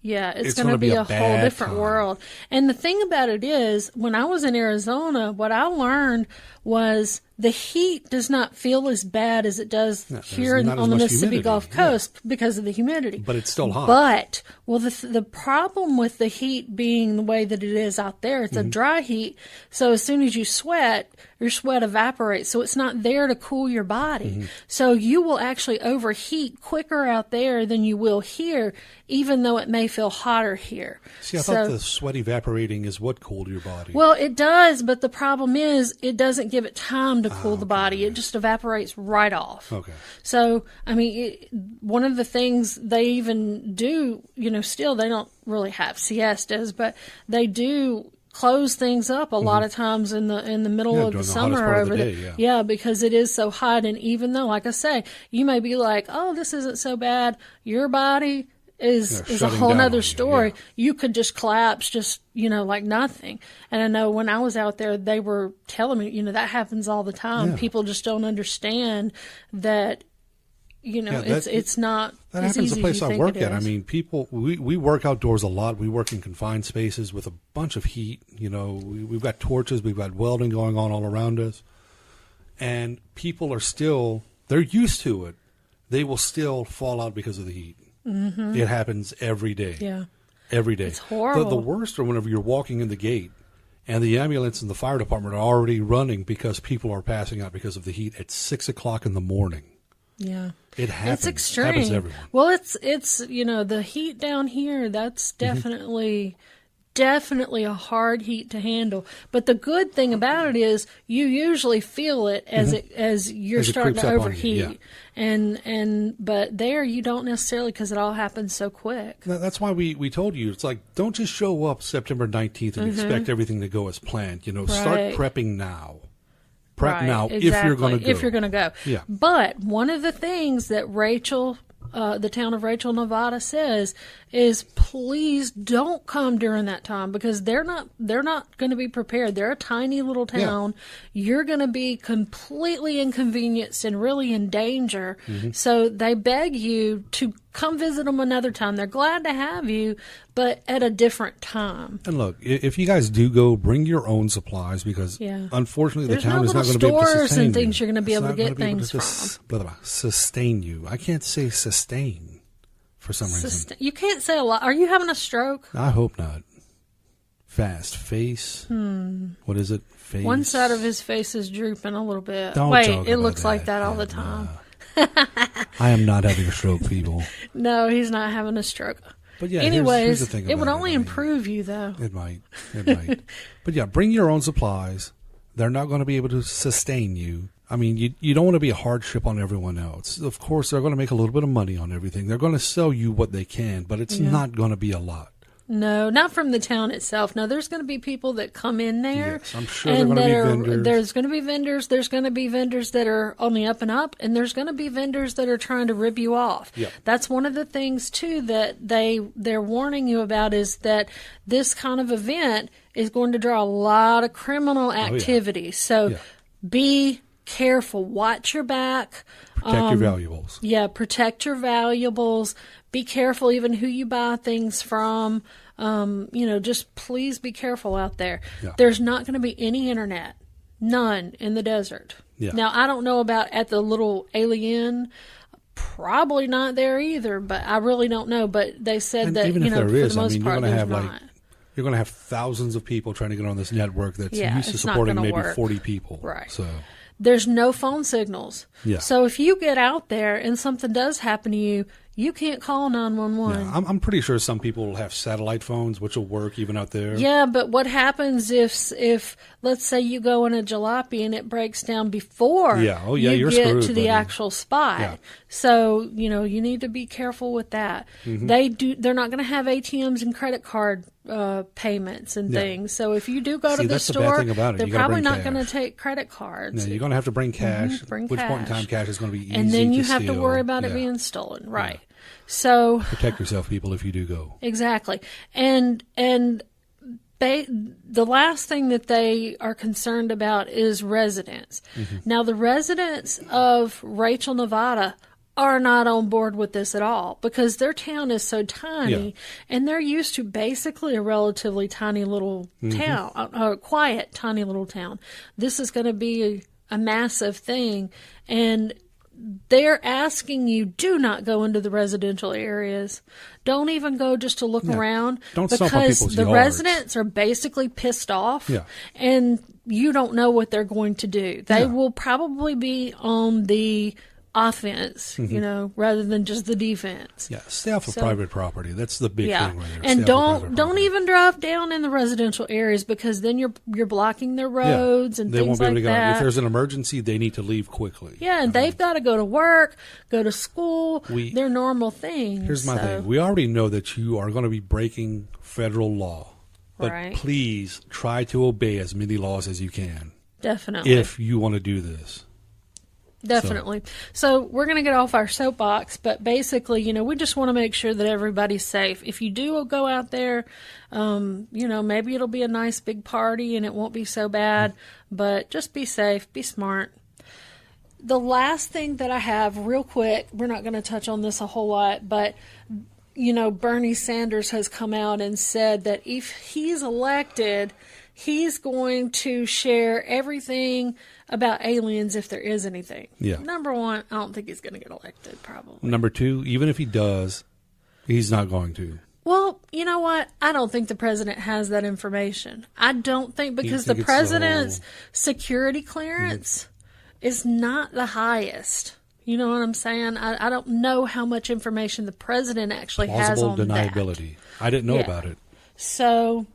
it's going to be a whole different world. And the thing about it is, when I was in Arizona, what I learned was the heat does not feel as bad as it does here on the Mississippi Gulf Coast because of the humidity. But it's still hot. But, the problem with the heat being the way that it is out there, it's a dry heat. So as soon as you sweat, your sweat evaporates. So it's not there to cool your body. So you will actually overheat quicker out there than you will here, even though it may feel hotter here. See, I thought the sweat evaporating is what cooled your body. Well, it does, but the problem is it doesn't give it time to cool the body. It just evaporates right off. Okay. So, I mean, one of the things they even do, still they don't really have siestas, but they do close things up a lot of times in the middle of the summer over there. Yeah, because it is so hot. And even though, like I say, you may be like, oh, this isn't so bad, your body is a whole nother story. You could just collapse, like nothing. And I know when I was out there, they were telling me, that happens all the time. People just don't understand that, it's not that as happens easy the place as you I think work it at. is. I mean, people, we work outdoors a lot. We work in confined spaces with a bunch of heat. We've got torches, we've got welding going on all around us. And people are they're used to it. They will still fall out because of the heat. Mm-hmm. It happens every day. Yeah. Every day. It's horrible. The worst are whenever you're walking in the gate and the ambulance and the fire department are already running because people are passing out because of the heat at 6 o'clock in the morning. Yeah. It happens. It's extreme. It happens to everyone. Well, it's the heat down here, that's definitely a hard heat to handle. But the good thing about it is you usually feel it as you're starting to overheat. But there you don't necessarily, because it all happens so quick. That's why we told you, it's like, don't just show up September 19th and expect everything to go as planned. Start prepping now. Prep now if you're going to go. If you're going to go. Yeah. But one of the things that the town of Rachel, Nevada says is, please don't come during that time, because they're not going to be prepared. They're a tiny little town. Yeah. You're going to be completely inconvenienced and really in danger. So they beg you to come visit them another time. They're glad to have you, but at a different time. And look, if you guys do go, bring your own supplies because unfortunately There's the town no is not little going to be able to stores sustain and things you. you're going to be It's able to not get gonna be able things from. Sustain you. I can't say sustain for some reason. You can't say a lot. Are you having a stroke? I hope not. Fast face. What is it? Face. One side of his face is drooping a little bit. Don't Wait, joke it about looks like that all Yeah, the time. no. I am not having a stroke, people. No, he's not having a stroke. But yeah, anyways, here's the thing it would about only improve you, though. It might. But yeah, bring your own supplies. They're not going to be able to sustain you. I mean, you don't want to be a hardship on everyone else. Of course, they're going to make a little bit of money on everything. They're going to sell you what they can, but it's not going to be a lot. No, not from the town itself. No, there's going to be people that come in there. Yes, I'm sure there are going to be vendors. There's going to be vendors. There's going to be vendors that are on the up and up, and there's going to be vendors that are trying to rip you off. Yep. That's one of the things, too, that they're warning you about is that this kind of event is going to draw a lot of criminal activity. So be careful. Watch your back. Protect your valuables. Yeah, protect your valuables. Be careful even who you buy things from. Just please be careful out there. Yeah. There's not going to be any internet. None in the desert. Yeah. Now, I don't know about at the little alien. Probably not there either, but I really don't know. But they said And that, even if there for is, the most part, you're there's going to have not. you're going to have thousands of people trying to get on this network that's used to it's not supporting gonna maybe work. 40 people. Right. So There's no phone signals. Yeah. So if you get out there and something does happen to you, you can't call 911. yeah, I'm pretty sure some people will have satellite phones, which will work even out there. Yeah, but what happens if let's say you go in a jalopy and it breaks down before you you're get screwed, to the buddy. actual spot? Yeah. So, you need to be careful with that. Mm-hmm. They're not going to have ATMs and credit card payments and things. So if you do go to the that's the bad store, thing about it. they're You gotta probably bring not going to cash. take credit cards. No, you're going to have to bring cash. Bring Which point in cash. time cash is going to be easy And then you to have to steal. worry about it Yeah. being stolen. Right. So Protect yourself, people, if you do go. exactly. And the last thing that they are concerned about is residents. Now, the residents of Rachel, Nevada are not on board with this at all because their town is so tiny and they're used to basically a relatively tiny little town, a quiet, tiny little town. This is going to be a massive thing. And they're asking you, do not go into the residential areas. Don't even go just to look around. Don't stomp on because people's the yards. residents are basically pissed off. Yeah. And you don't know what they're going to do. They will probably be on the offense, rather than just the defense. Yeah, stay off of private property. That's the big thing right there. And Stay off of private don't property. even drive down in the residential areas because then you're blocking their roads and they things won't be able like to go. that. If there's an emergency, they need to leave quickly. Yeah, and they've got to go to work, go to school, their normal things. Here's my thing. We already know that you are going to be breaking federal law. But Right. please try to obey as many laws as you can Definitely. if you want to do this. Definitely. So we're going to get off our soapbox, but basically, we just want to make sure that everybody's safe. If you do go out there, maybe it'll be a nice big party and it won't be so bad, but just be safe, be smart. The last thing that I have real quick, we're not going to touch on this a whole lot, but Bernie Sanders has come out and said that if he's elected, he's going to share everything about aliens if there is anything. Yeah. Number one, I don't think he's going to get elected, probably. Number two, even if he does, he's not going to. Well, you know what? I don't think the president has that information. I don't think because think the it's president's security clearance is not the highest. You know what I'm saying? I don't know how much information the president actually has Plausible on that. deniability. I didn't know about it. So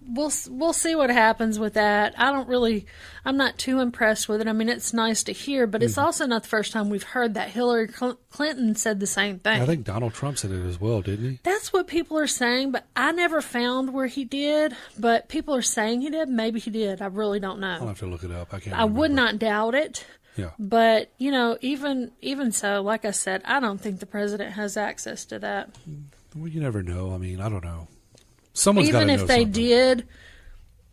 we'll see what happens with that. I'm not too impressed with it. I mean, it's nice to hear, but it's also not the first time we've heard that. Hillary Clinton said the same thing. I think Donald Trump said it as well, didn't he? That's what people are saying, but I never found where he did. But people are saying he did. Maybe he did. I really don't I'll know. have to look it up. I can't I would remember. not doubt it. Yeah. But, even so, like I said, I don't think the president has access to that. Well, you never know. I mean, I don't know. Someone's got to Even know if they something. did,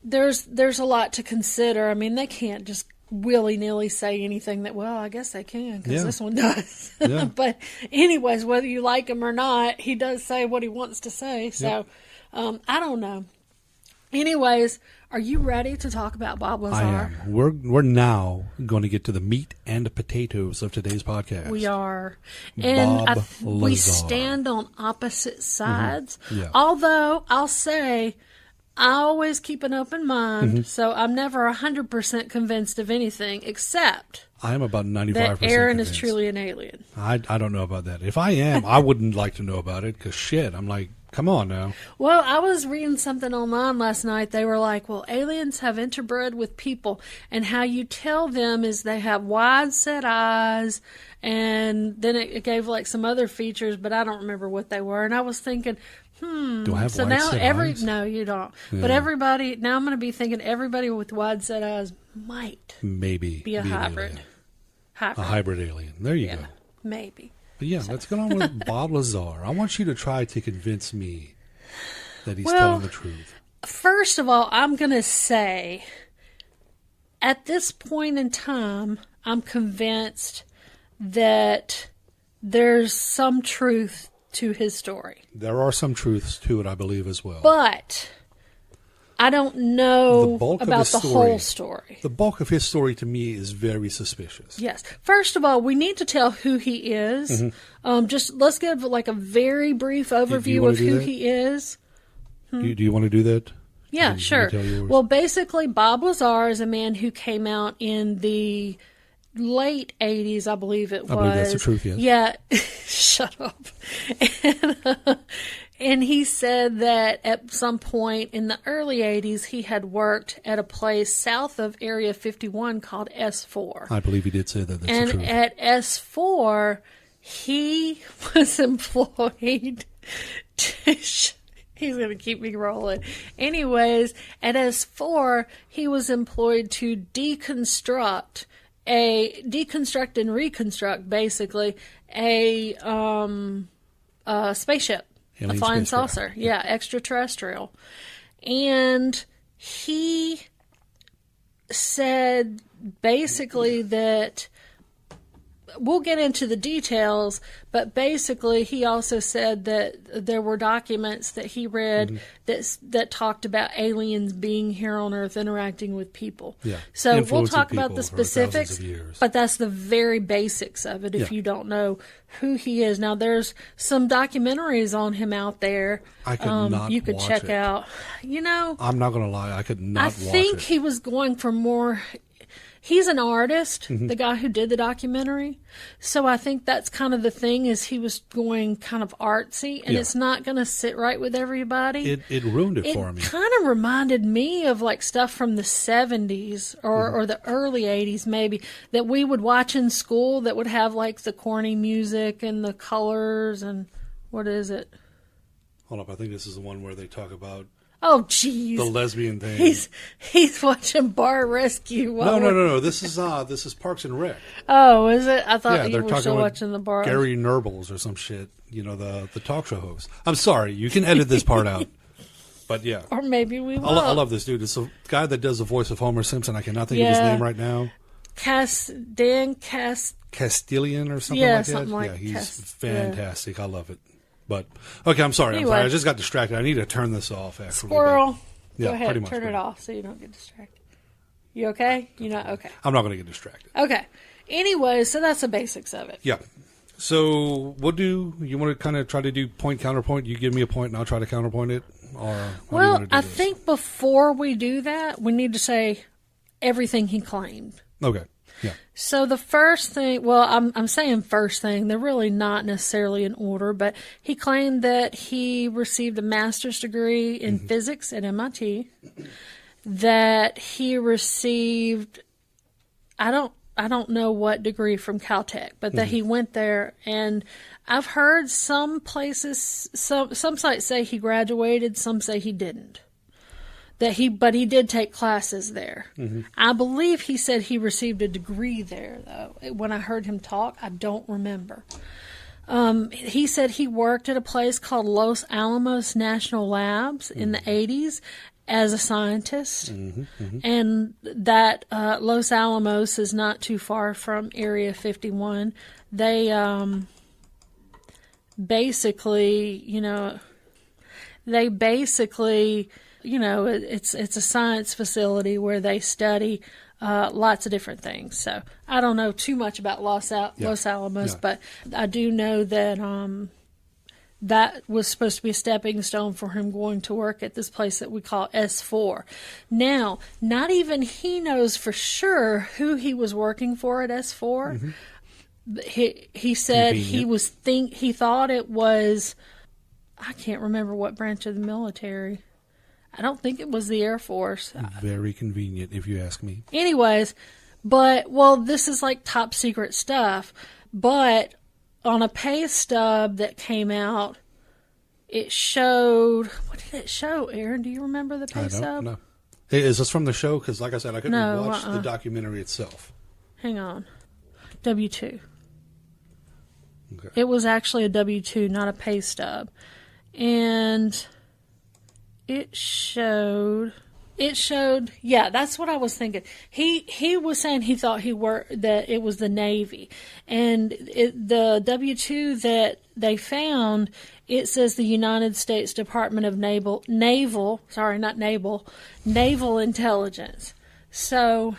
there's a lot to consider. I mean, they can't just willy-nilly say anything that, well, I guess they can, because Yeah. this one does. Yeah. But anyways, whether you like him or not, he does say what he wants to say. So, I don't know. Anyways, are you ready to talk about Bob Lazar? I am. We're now going to get to the meat and potatoes of today's podcast. We are. And Bob we Lazar. stand on opposite sides. Yeah. Although, I'll say, I always keep an open mind, so I'm never 100% convinced of anything, except I am about 95% that Aaron convinced. is truly an alien. I don't know about that. If I am, I wouldn't like to know about it, because shit, I'm like, come on now. Well, I was reading something online last night. They were like, well, aliens have interbred with people, and how you tell them is they have wide set eyes, and then it gave like some other features, but I don't remember what they were. And I was thinking, Do I have so wide now set eyes? no, you don't. Yeah. But everybody, now I'm going to be thinking everybody with wide set eyes might Maybe be a an hybrid. alien. A hybrid alien. There you go. Maybe. But yeah, let's get on with Bob Lazar. I want you to try to convince me that he's Well, telling the truth. First of all, I'm going to say, at this point in time, I'm convinced that there's some truth to his story. There are some truths to it, I believe, as well. But I don't know The bulk of about his the story- whole story. The bulk of his story, to me, is very suspicious. Yes. First of all, we need to tell who he is. Just let's give like a very brief overview wanna of do who that? he is. Do you want to do that? Yeah, Can you sure. tell yours? Well, basically, Bob Lazar is a man who came out in the late 80s, I believe it was. I believe that's the truth, yes. Yeah. Shut up. And he said that at some point in the early 80s, he had worked at a place south of Area 51 called S4. I believe he did say that. That's And the truth. at S4, he was employed to... He's going to keep me rolling. Anyways, at S4, he was employed to deconstruct and reconstruct, basically, a spaceship, Alien a flying spacecraft. saucer. Yeah, extraterrestrial. And he said basically that, we'll get into the details, but basically he also said that there were documents that he read that talked about aliens being here on Earth interacting with people. Yeah. So we'll Influencing talk about people the for thousands specifics, of years. but that's the very basics of it if Yeah. you don't know who he is. Now there's some documentaries on him out there. I could not you could watch check it. out. You know, I'm not going to lie. I could not I watch think it. he was going for more. He's an artist, Mm-hmm. the guy who did the documentary. So I think that's kind of the thing, is he was going kind of artsy, and Yeah. it's not going to sit right with everybody. It ruined it for me. Kind of reminded me of like stuff from the 70s or the early 80s maybe, that we would watch in school that would have like the corny music and the colors and what is it? Hold up. I think this is the one where they talk about Oh, jeez. the lesbian thing. He's watching Bar Rescue. No. This is Parks and Rec. Oh, is it? I thought Yeah, you they're were talking still about watching the bar. Gary Nurbles or some shit. You know, the talk show host. I'm sorry. You can edit this part out. But yeah. Or maybe we will. I love this dude. It's the guy that does the voice of Homer Simpson. I cannot think of his Yeah. name right now. Castilian or something Yeah, like that. something like yeah, he's yeah. fantastic. I love it. But okay, I'm sorry. Anyway. I just got distracted. I need to turn this off. Actually, Squirrel. Yeah, Go ahead, pretty much, turn it pretty off so you don't get distracted. You okay? You're not okay. I'm not going to get distracted. Okay. Anyway, so that's the basics of it. Yeah. So we'll do. You want to kind of try to do point counterpoint? You give me a point, and I'll try to counterpoint it. Or how do you Well, wanna do I this? think before we do that, we need to say everything he claimed. Okay. Yeah. So the first thing, well, I'm saying first thing, they're really not necessarily in order, but he claimed that he received a master's degree in physics at MIT, that he received, I don't know what degree from Caltech, but that he went there, and I've heard some places, some sites say he graduated, some say he didn't. But he did take classes there. I believe he said he received a degree there, though. When I heard him talk, I don't remember. He said he worked at a place called Los Alamos National Labs in the 80s as a scientist, and that Los Alamos is not too far from Area 51. They basically, it's a science facility where they study lots of different things. So I don't know too much about Los Alamos, but I do know that that was supposed to be a stepping stone for him going to work at this place that we call S4. Now, not even he knows for sure who he was working for at S4. He said he thought it was, I can't remember what branch of the military. I don't think it was the Air Force. Very convenient, if you ask me. Anyways, this is like top secret stuff. But on a pay stub that came out, it showed. What did it show, Aaron? Do you remember the pay stub? No. Hey, is this from the show? Because, like I said, I couldn't watch the documentary itself. Hang on. W-2. Okay. It was actually a W-2, not a pay stub. And it showed, yeah, that's what I was thinking. He was saying he thought that it was the Navy. And the W-2 that they found, it says the United States Department of Naval Intelligence. So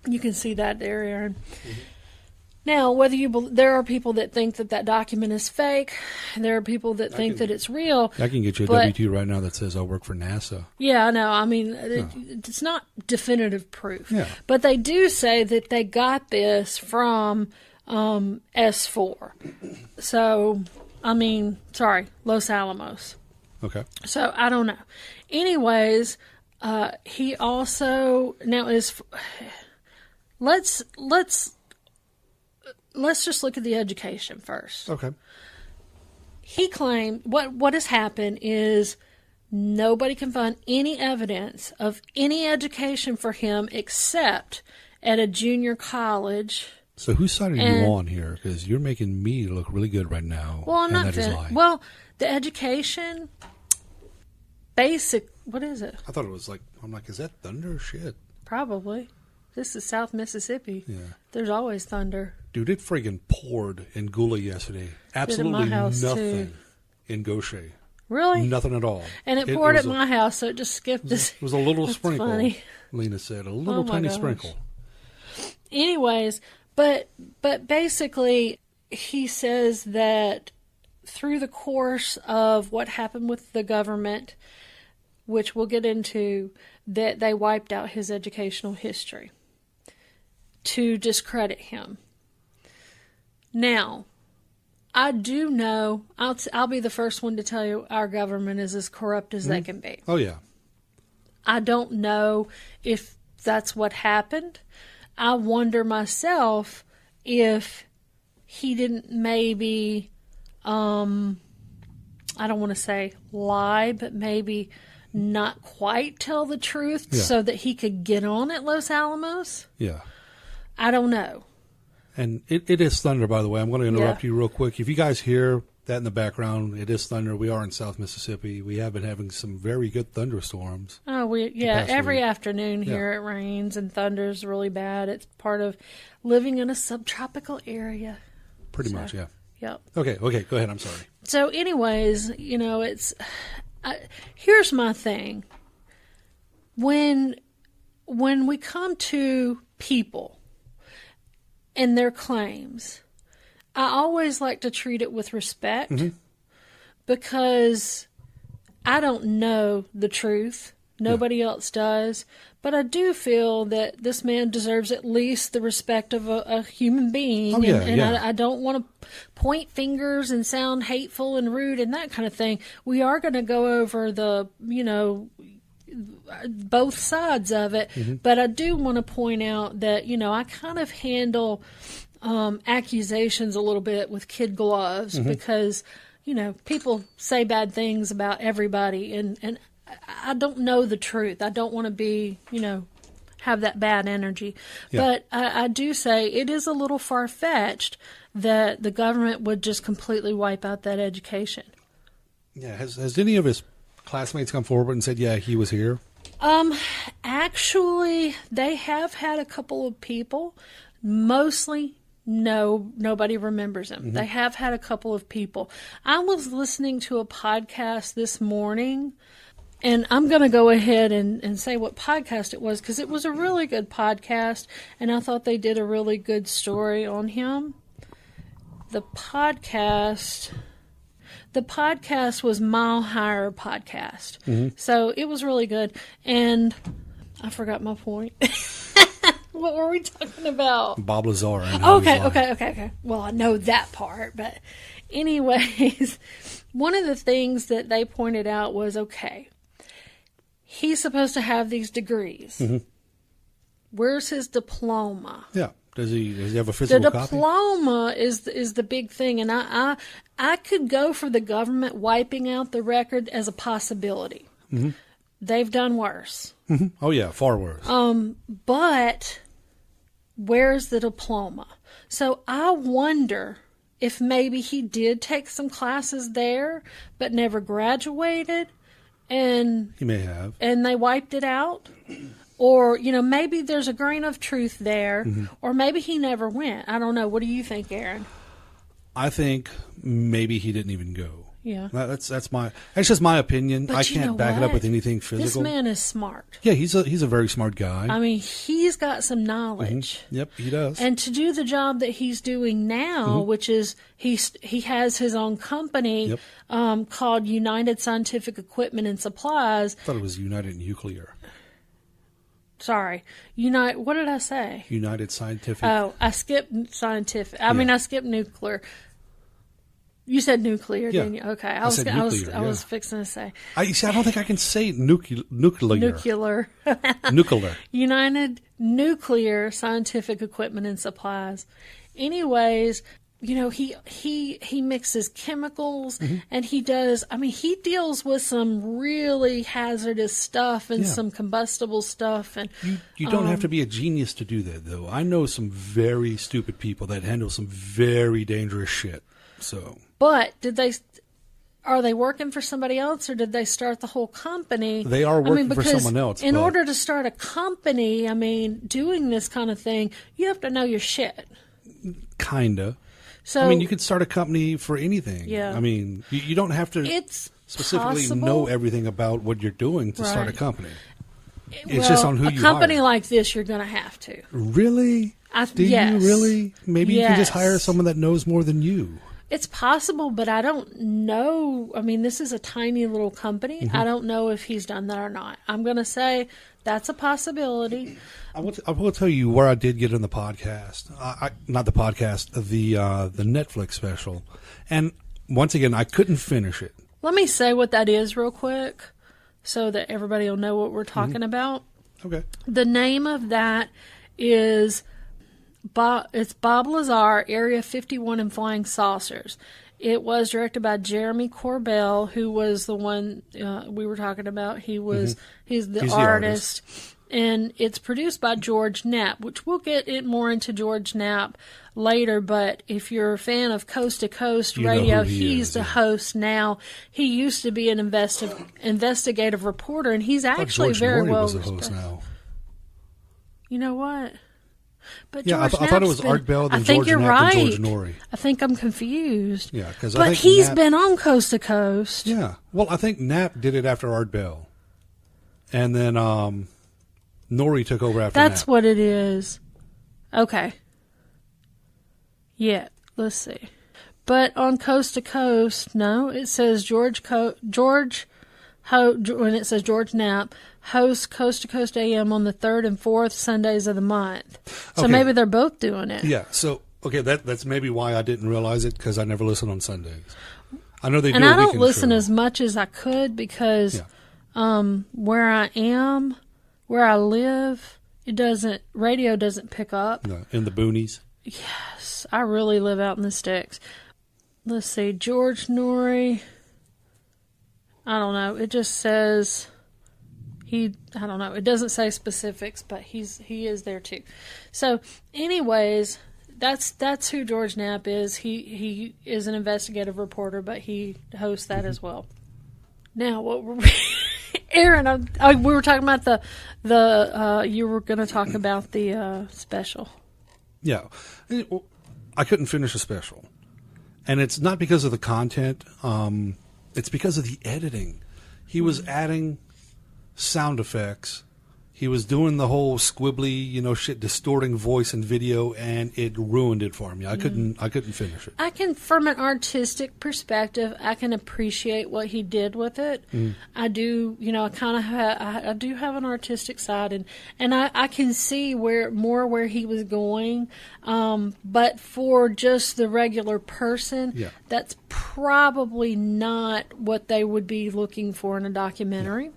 you can see that there, Aaron. Now, there are people that think that document is fake. There are people that think that it's real. I can get you a W-2 right now that says I work for NASA. Yeah, I know. I mean, it's not definitive proof. Yeah. But they do say that they got this from S4. So, Los Alamos. Okay. So, I don't know. Anyways, he also, now let's just look at the education first. Okay. He claimed what has happened is nobody can find any evidence of any education for him except at a junior college. So whose side are you on here? Because you're making me look really good right now. Well, I'm not. Well, the education, basic. What is it? I thought it was I'm like, is that thunder? Shit. Probably. This is South Mississippi. Yeah. There's always thunder. Dude, it friggin' poured in Gula yesterday. Absolutely nothing in Gaucher. Really? Nothing at all. And it poured at my house, so it just skipped this. It was a little sprinkle, funny. Lena said. A little tiny sprinkle. Anyways, but basically, he says that through the course of what happened with the government, which we'll get into, that they wiped out his educational history to discredit him. Now, I do know, I'll be the first one to tell you our government is as corrupt as they can be. Oh, yeah. I don't know if that's what happened. I wonder myself if he didn't maybe, I don't want to say lie, but maybe not quite tell the truth so that he could get on at Los Alamos. Yeah. I don't know. And it is thunder, by the way. I'm going to interrupt you real quick. If you guys hear that in the background, it is thunder. We are in South Mississippi. We have been having some very good thunderstorms. Oh, every afternoon here it rains and thunders really bad. It's part of living in a subtropical area. Pretty much, yeah. Yep. Okay, go ahead. I'm sorry. So anyways, here's my thing. When we come to people and their claims, I always like to treat it with respect because I don't know the truth. Nobody else does. But I do feel that this man deserves at least the respect of a human being. I don't want to point fingers and sound hateful and rude and that kind of thing. We are going to go over the, both sides of it. But I do want to point out that, I kind of handle accusations a little bit with kid gloves because, people say bad things about everybody and I don't know the truth. I don't want to be, have that bad energy. Yeah. But I do say it is a little far-fetched that the government would just completely wipe out that education. Yeah. Has any of his classmates come forward and said, yeah, he was here? Actually, they have had a couple of people. Mostly, no, nobody remembers him. They have had a couple of people. I was listening to a podcast this morning, and I'm going to go ahead and say what podcast it was, because it was a really good podcast, and I thought they did a really good story on him. The podcast was Mile Higher Podcast. So it was really good. And I forgot my point. What were we talking about? Bob Lazar. Okay. Well, I know that part. But anyways, one of the things that they pointed out was, okay, he's supposed to have these degrees. Where's his diploma? Yeah. Does he have a physical copy? The diploma is the big thing, and I could go for the government wiping out the record as a possibility. They've done worse. Oh yeah, far worse. But where's the diploma? So I wonder if maybe he did take some classes there, but never graduated, and He may have. and they wiped it out. Or, maybe there's a grain of truth there, or maybe he never went. I don't know. What do you think, Aaron? I think maybe he didn't even go. Yeah. That's just my opinion. But I you know can't back it up what? with anything This physical. man is smart. Yeah, he's a very smart guy. I mean, he's got some knowledge. Yep, he does. And to do the job that he's doing now, which is he has his own company called United Scientific Equipment and Supplies. I thought it was United Nuclear. Sorry. What did I say? United Scientific. Oh, I skipped scientific. I skipped nuclear. You said nuclear, Yeah. didn't you? Okay. I said nuclear, I was fixing to say. I don't think I can say nuclear. Nuclear. Nuclear. United Nuclear Scientific Equipment and Supplies. Anyways, he mixes chemicals and he deals with some really hazardous stuff and some combustible stuff. And You don't have to be a genius to do that, though. I know some very stupid people that handle some very dangerous shit. So, but are they working for somebody else, or did they start the whole company? They are working for someone else. In order to start a company, doing this kind of thing, you have to know your shit. Kinda. So, you could start a company for anything. Yeah. You don't have to specifically know everything about what you're doing to start a company. It's just on who you hire. A company like this, you're going to have to. Really? Do you really? Maybe you can just hire someone that knows more than you. It's possible, but I don't know. This is a tiny little company. I don't know if he's done that or not. I'm going to say that's a possibility. I will tell you where I did get in the podcast. Not the podcast, the Netflix special. And once again, I couldn't finish it. Let me say what that is real quick so that everybody will know what we're talking about. Okay. The name of that is it's Bob Lazar, Area 51 and Flying Saucers. It was directed by Jeremy Corbell, who was the one we were talking about. He's the artist. And it's produced by George Knapp, which we'll get it more into George Knapp later. But if you're a fan of Coast to Coast Radio, he's the host now. He used to be an investigative reporter, and he's actually very well respected. George Norrie was the host now. You know what? But yeah, I thought it was Art Bell, then George Knapp, and George Norrie. I think I'm confused. Yeah, but he's been on Coast to Coast. Yeah. Well, I think Knapp did it after Art Bell. And then Norrie took over after That's Knapp. what it is. Okay. Yeah, let's see. But on Coast to Coast, no, it says when it says George Knapp, hosts Coast to Coast AM on the 3rd and 4th Sundays of the month. So maybe they're both doing it. Yeah, so, that's maybe why I didn't realize it, because I never listen on Sundays. I know they do and a I don't listen show. as much as I could because where I am, where I live, radio doesn't pick up. No, in the boonies? Yes, I really live out in the sticks. Let's see, George Norrie. I don't know. It just says I don't know. It doesn't say specifics, but he is there too. So, anyways, that's who George Knapp is. He is an investigative reporter, but he hosts that as well. Now, what were we? Aaron, we were talking about the you were going to talk about the special. Yeah. I couldn't finish a special. And it's not because of the content. It's because of the editing. He was adding sound effects. He was doing the whole squibbly, shit, distorting voice and video, and it ruined it for me. I couldn't finish it. I can, from an artistic perspective, I can appreciate what he did with it. I do, I do have an artistic side, and I can see where he was going. But for just the regular person, that's probably not what they would be looking for in a documentary.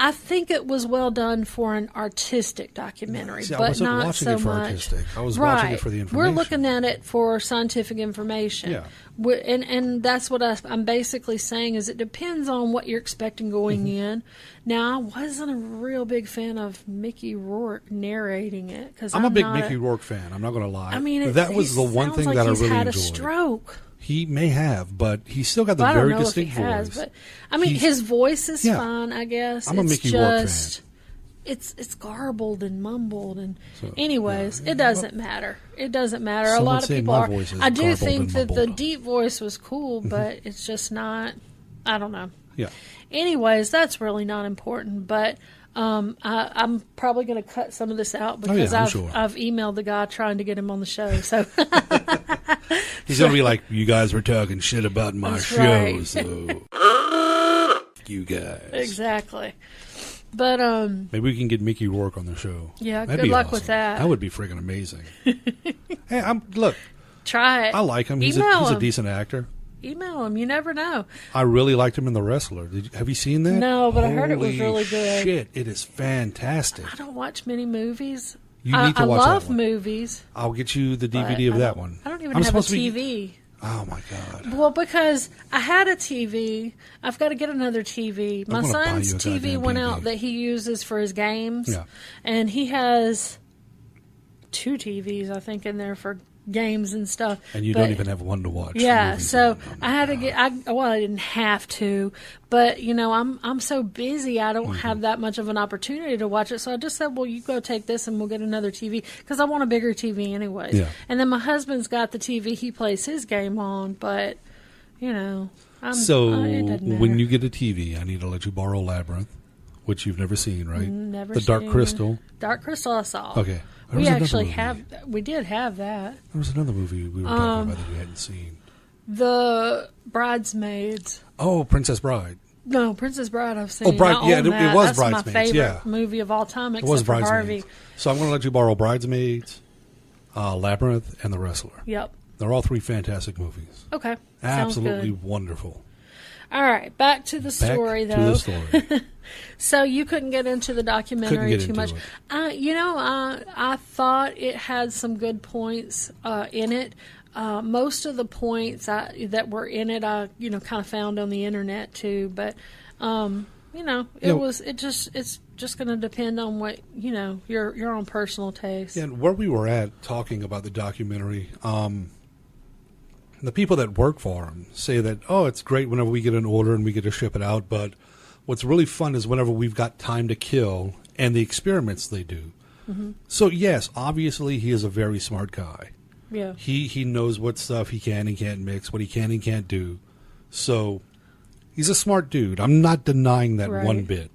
I think it was well done for an artistic documentary, See, but not watching so it for much. Artistic. I was watching it for the information. We're looking at it for scientific information. Yeah. And that's what I'm basically saying is it depends on what you're expecting going in. Now, I wasn't a real big fan of Mickey Rourke narrating it. I'm a big Mickey Rourke fan. I'm not going to lie. I mean, that was the one thing that I really enjoyed. He's had a stroke. He may have, but he's still got the very distinct voice. Has, but I mean, his voice is fine, I guess. I'm a Mickey Rourke fan. It's garbled and mumbled, and anyways, it doesn't matter. It doesn't matter. A lot of people my are. voice is I do garbled think and that the mumbled. deep voice was cool, but it's just not. I don't know. Yeah. Anyways, that's really not important, but. I'm probably going to cut some of this out because I've emailed the guy trying to get him on the show. So he's going to be like, "You guys were talking shit about my show, right. so you guys." Exactly. But maybe we can get Mickey Rourke on the show. Yeah, That'd good be luck awesome. with that. That would be friggin' amazing. Hey, look. Try it. I like him. He's Email a decent actor. Email him. You never know. I really liked him in The Wrestler. Have you seen that? No, but I heard it was Holy really good. Shit, it is fantastic. I don't watch many movies. You need to watch I love that one. movies. I'll get you the DVD of that one. I don't even have a TV. Oh my god. Well, because I had a TV. I've got to get another TV. My son's TV went out that he uses for his games. Yeah. And he has 2 TVs, I think, in there for games and stuff. And you don't even have one to watch. Yeah, so I had to get. I didn't have to, but I'm so busy. I don't have that much of an opportunity to watch it. So I just said, well, you go take this, and we'll get another TV because I want a bigger TV anyways. Yeah. And then my husband's got the TV he plays his game on, but it doesn't matter. When you get a TV, I need to let you borrow Labyrinth, which you've never seen, right? Never. The Dark Crystal. Dark Crystal, I saw. Okay. We actually did have that. There was another movie we were talking about that you hadn't seen. The Bridesmaids. Oh, Princess Bride. No, Princess Bride I've seen. Oh, Bride. Yeah, it was That's Bridesmaids. my favorite yeah. movie of all time, except it was for Bridesmaids. Harvey. So I'm going to let you borrow Bridesmaids, Labyrinth, and The Wrestler. Yep. They're all 3 fantastic movies. Okay. Absolutely Sounds good. wonderful. All right, back to the story, though. story. So you couldn't get into the documentary too much. I thought it had some good points in it. Most of the points that were in it, I kind of found on the internet too. But it's just going to depend on what your own personal taste. Yeah, and where we were at talking about the documentary. The people that work for him say that, it's great whenever we get an order and we get to ship it out, but what's really fun is whenever we've got time to kill and the experiments they do. Mm-hmm. So, yes, obviously he is a very smart guy. Yeah. He knows what stuff he can and can't mix, what he can and can't do. So, he's a smart dude. I'm not denying that one bit.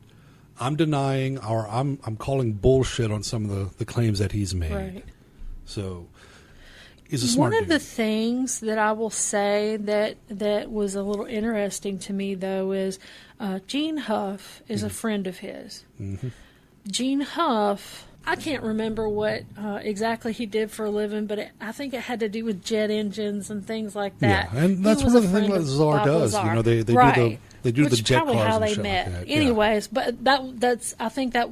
I'm denying I'm calling bullshit on some of the claims that he's made. Right. So... He's a smart One of dude. the things that I will say that was a little interesting to me, though, is Gene Huff is a friend of his. Mm-hmm. Gene Huff, I can't remember what exactly he did for a living, but I think it had to do with jet engines and things like that. Yeah, and that's one of the things that Lazar does. Lazar. They do Which the jet probably cars how and they shit met. like that. Anyways, but that's I think that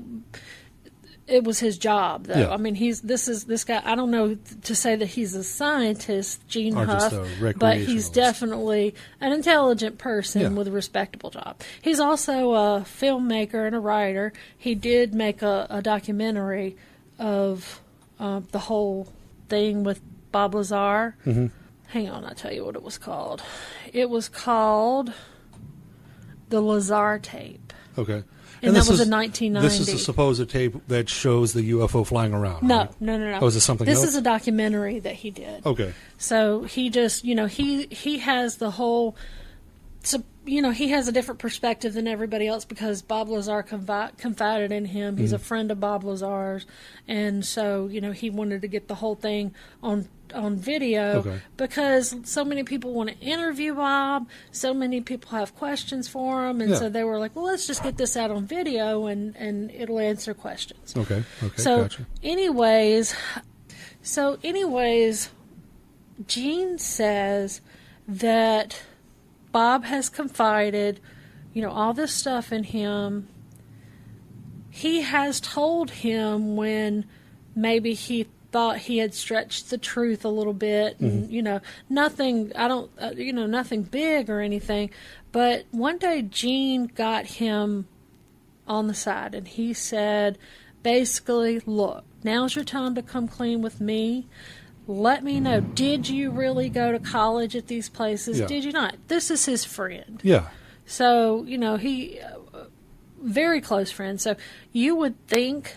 it was his job, though. Yeah. I mean, this guy. I don't know to say that he's a scientist, Gene Or just Huff, a but he's recreationalist. definitely an intelligent person Yeah. with a respectable job. He's also a filmmaker and a writer. He did make a documentary of the whole thing with Bob Lazar. Mm-hmm. Hang on, I'll tell you what it was called. It was called The Lazar Tape. Okay. And that this was is- in 1990. This is a supposed tape that shows the UFO flying around. No, right? no. Oh, is it something This else? is a documentary that he did. Okay. So he just, he has the whole, so, he has a different perspective than everybody else because Bob Lazar confided in him. He's a friend of Bob Lazar's. And so, he wanted to get the whole thing on video Okay. because so many people want to interview Bob. So many people have questions for him. And Yeah. so they were like, well, let's just get this out on video and it'll answer questions. Okay. So, Gotcha. anyways, Gene says that Bob has confided, all this stuff in him. He has told him when maybe he thought he had stretched the truth a little bit, and nothing. Nothing big or anything. But one day, Gene got him on the side, and he said, basically, look, now's your time to come clean with me. Let me know, did you really go to college at these places? Yeah. Did you not? This is his friend. Yeah. So, he, very close friend. So you would think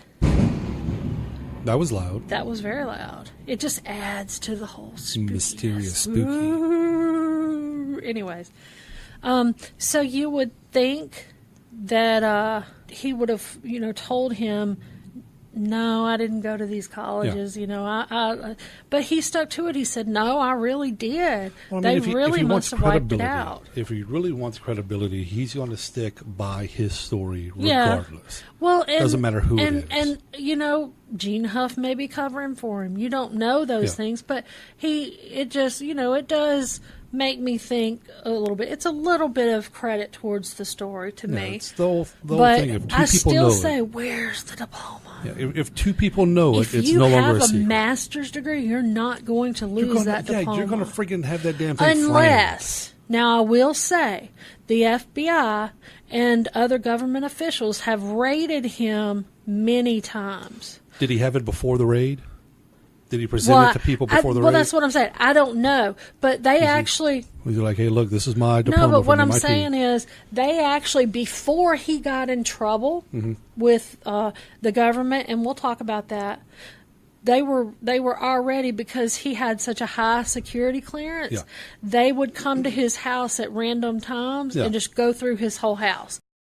That was loud. that was very loud. It just adds to the whole spookiness. Mysterious, spooky. Ooh. Anyways, so you would think that he would have, told him, no, I didn't go to these colleges, but he stuck to it. He said, no, I really did. Well, I mean, They if he really wants must have wiped it credibility, out. If he really wants credibility, he's going to stick by his story Yeah. regardless. Well, and, Doesn't matter who it is. And Gene Huff may be covering for him. You don't know those Yeah. things, but it just, it does make me think a little bit. It's a little bit of credit towards the story to Yeah, me. it's the whole But thing. If two I people still know say, it, where's the diploma? yeah, if two people know If it, it's you no longer have a a secret. master's degree, you're not going to lose You're gonna, that diploma. you're going to freaking have that damn thing Unless, now I will say, the FBI and other government officials have raided him many times. framed. Did he have it before the raid? Did he present it to people before the raid? Well, that's what I'm saying. I don't know. But they actually... Was he like, hey, look, this is my diploma No, but what from I'm MIT. saying is they actually, before he got in trouble Mm-hmm. with the government, and we'll talk about that, they were already, because he had such a high security clearance, Yeah. they would come to his house at random times Yeah. and just go through his whole house.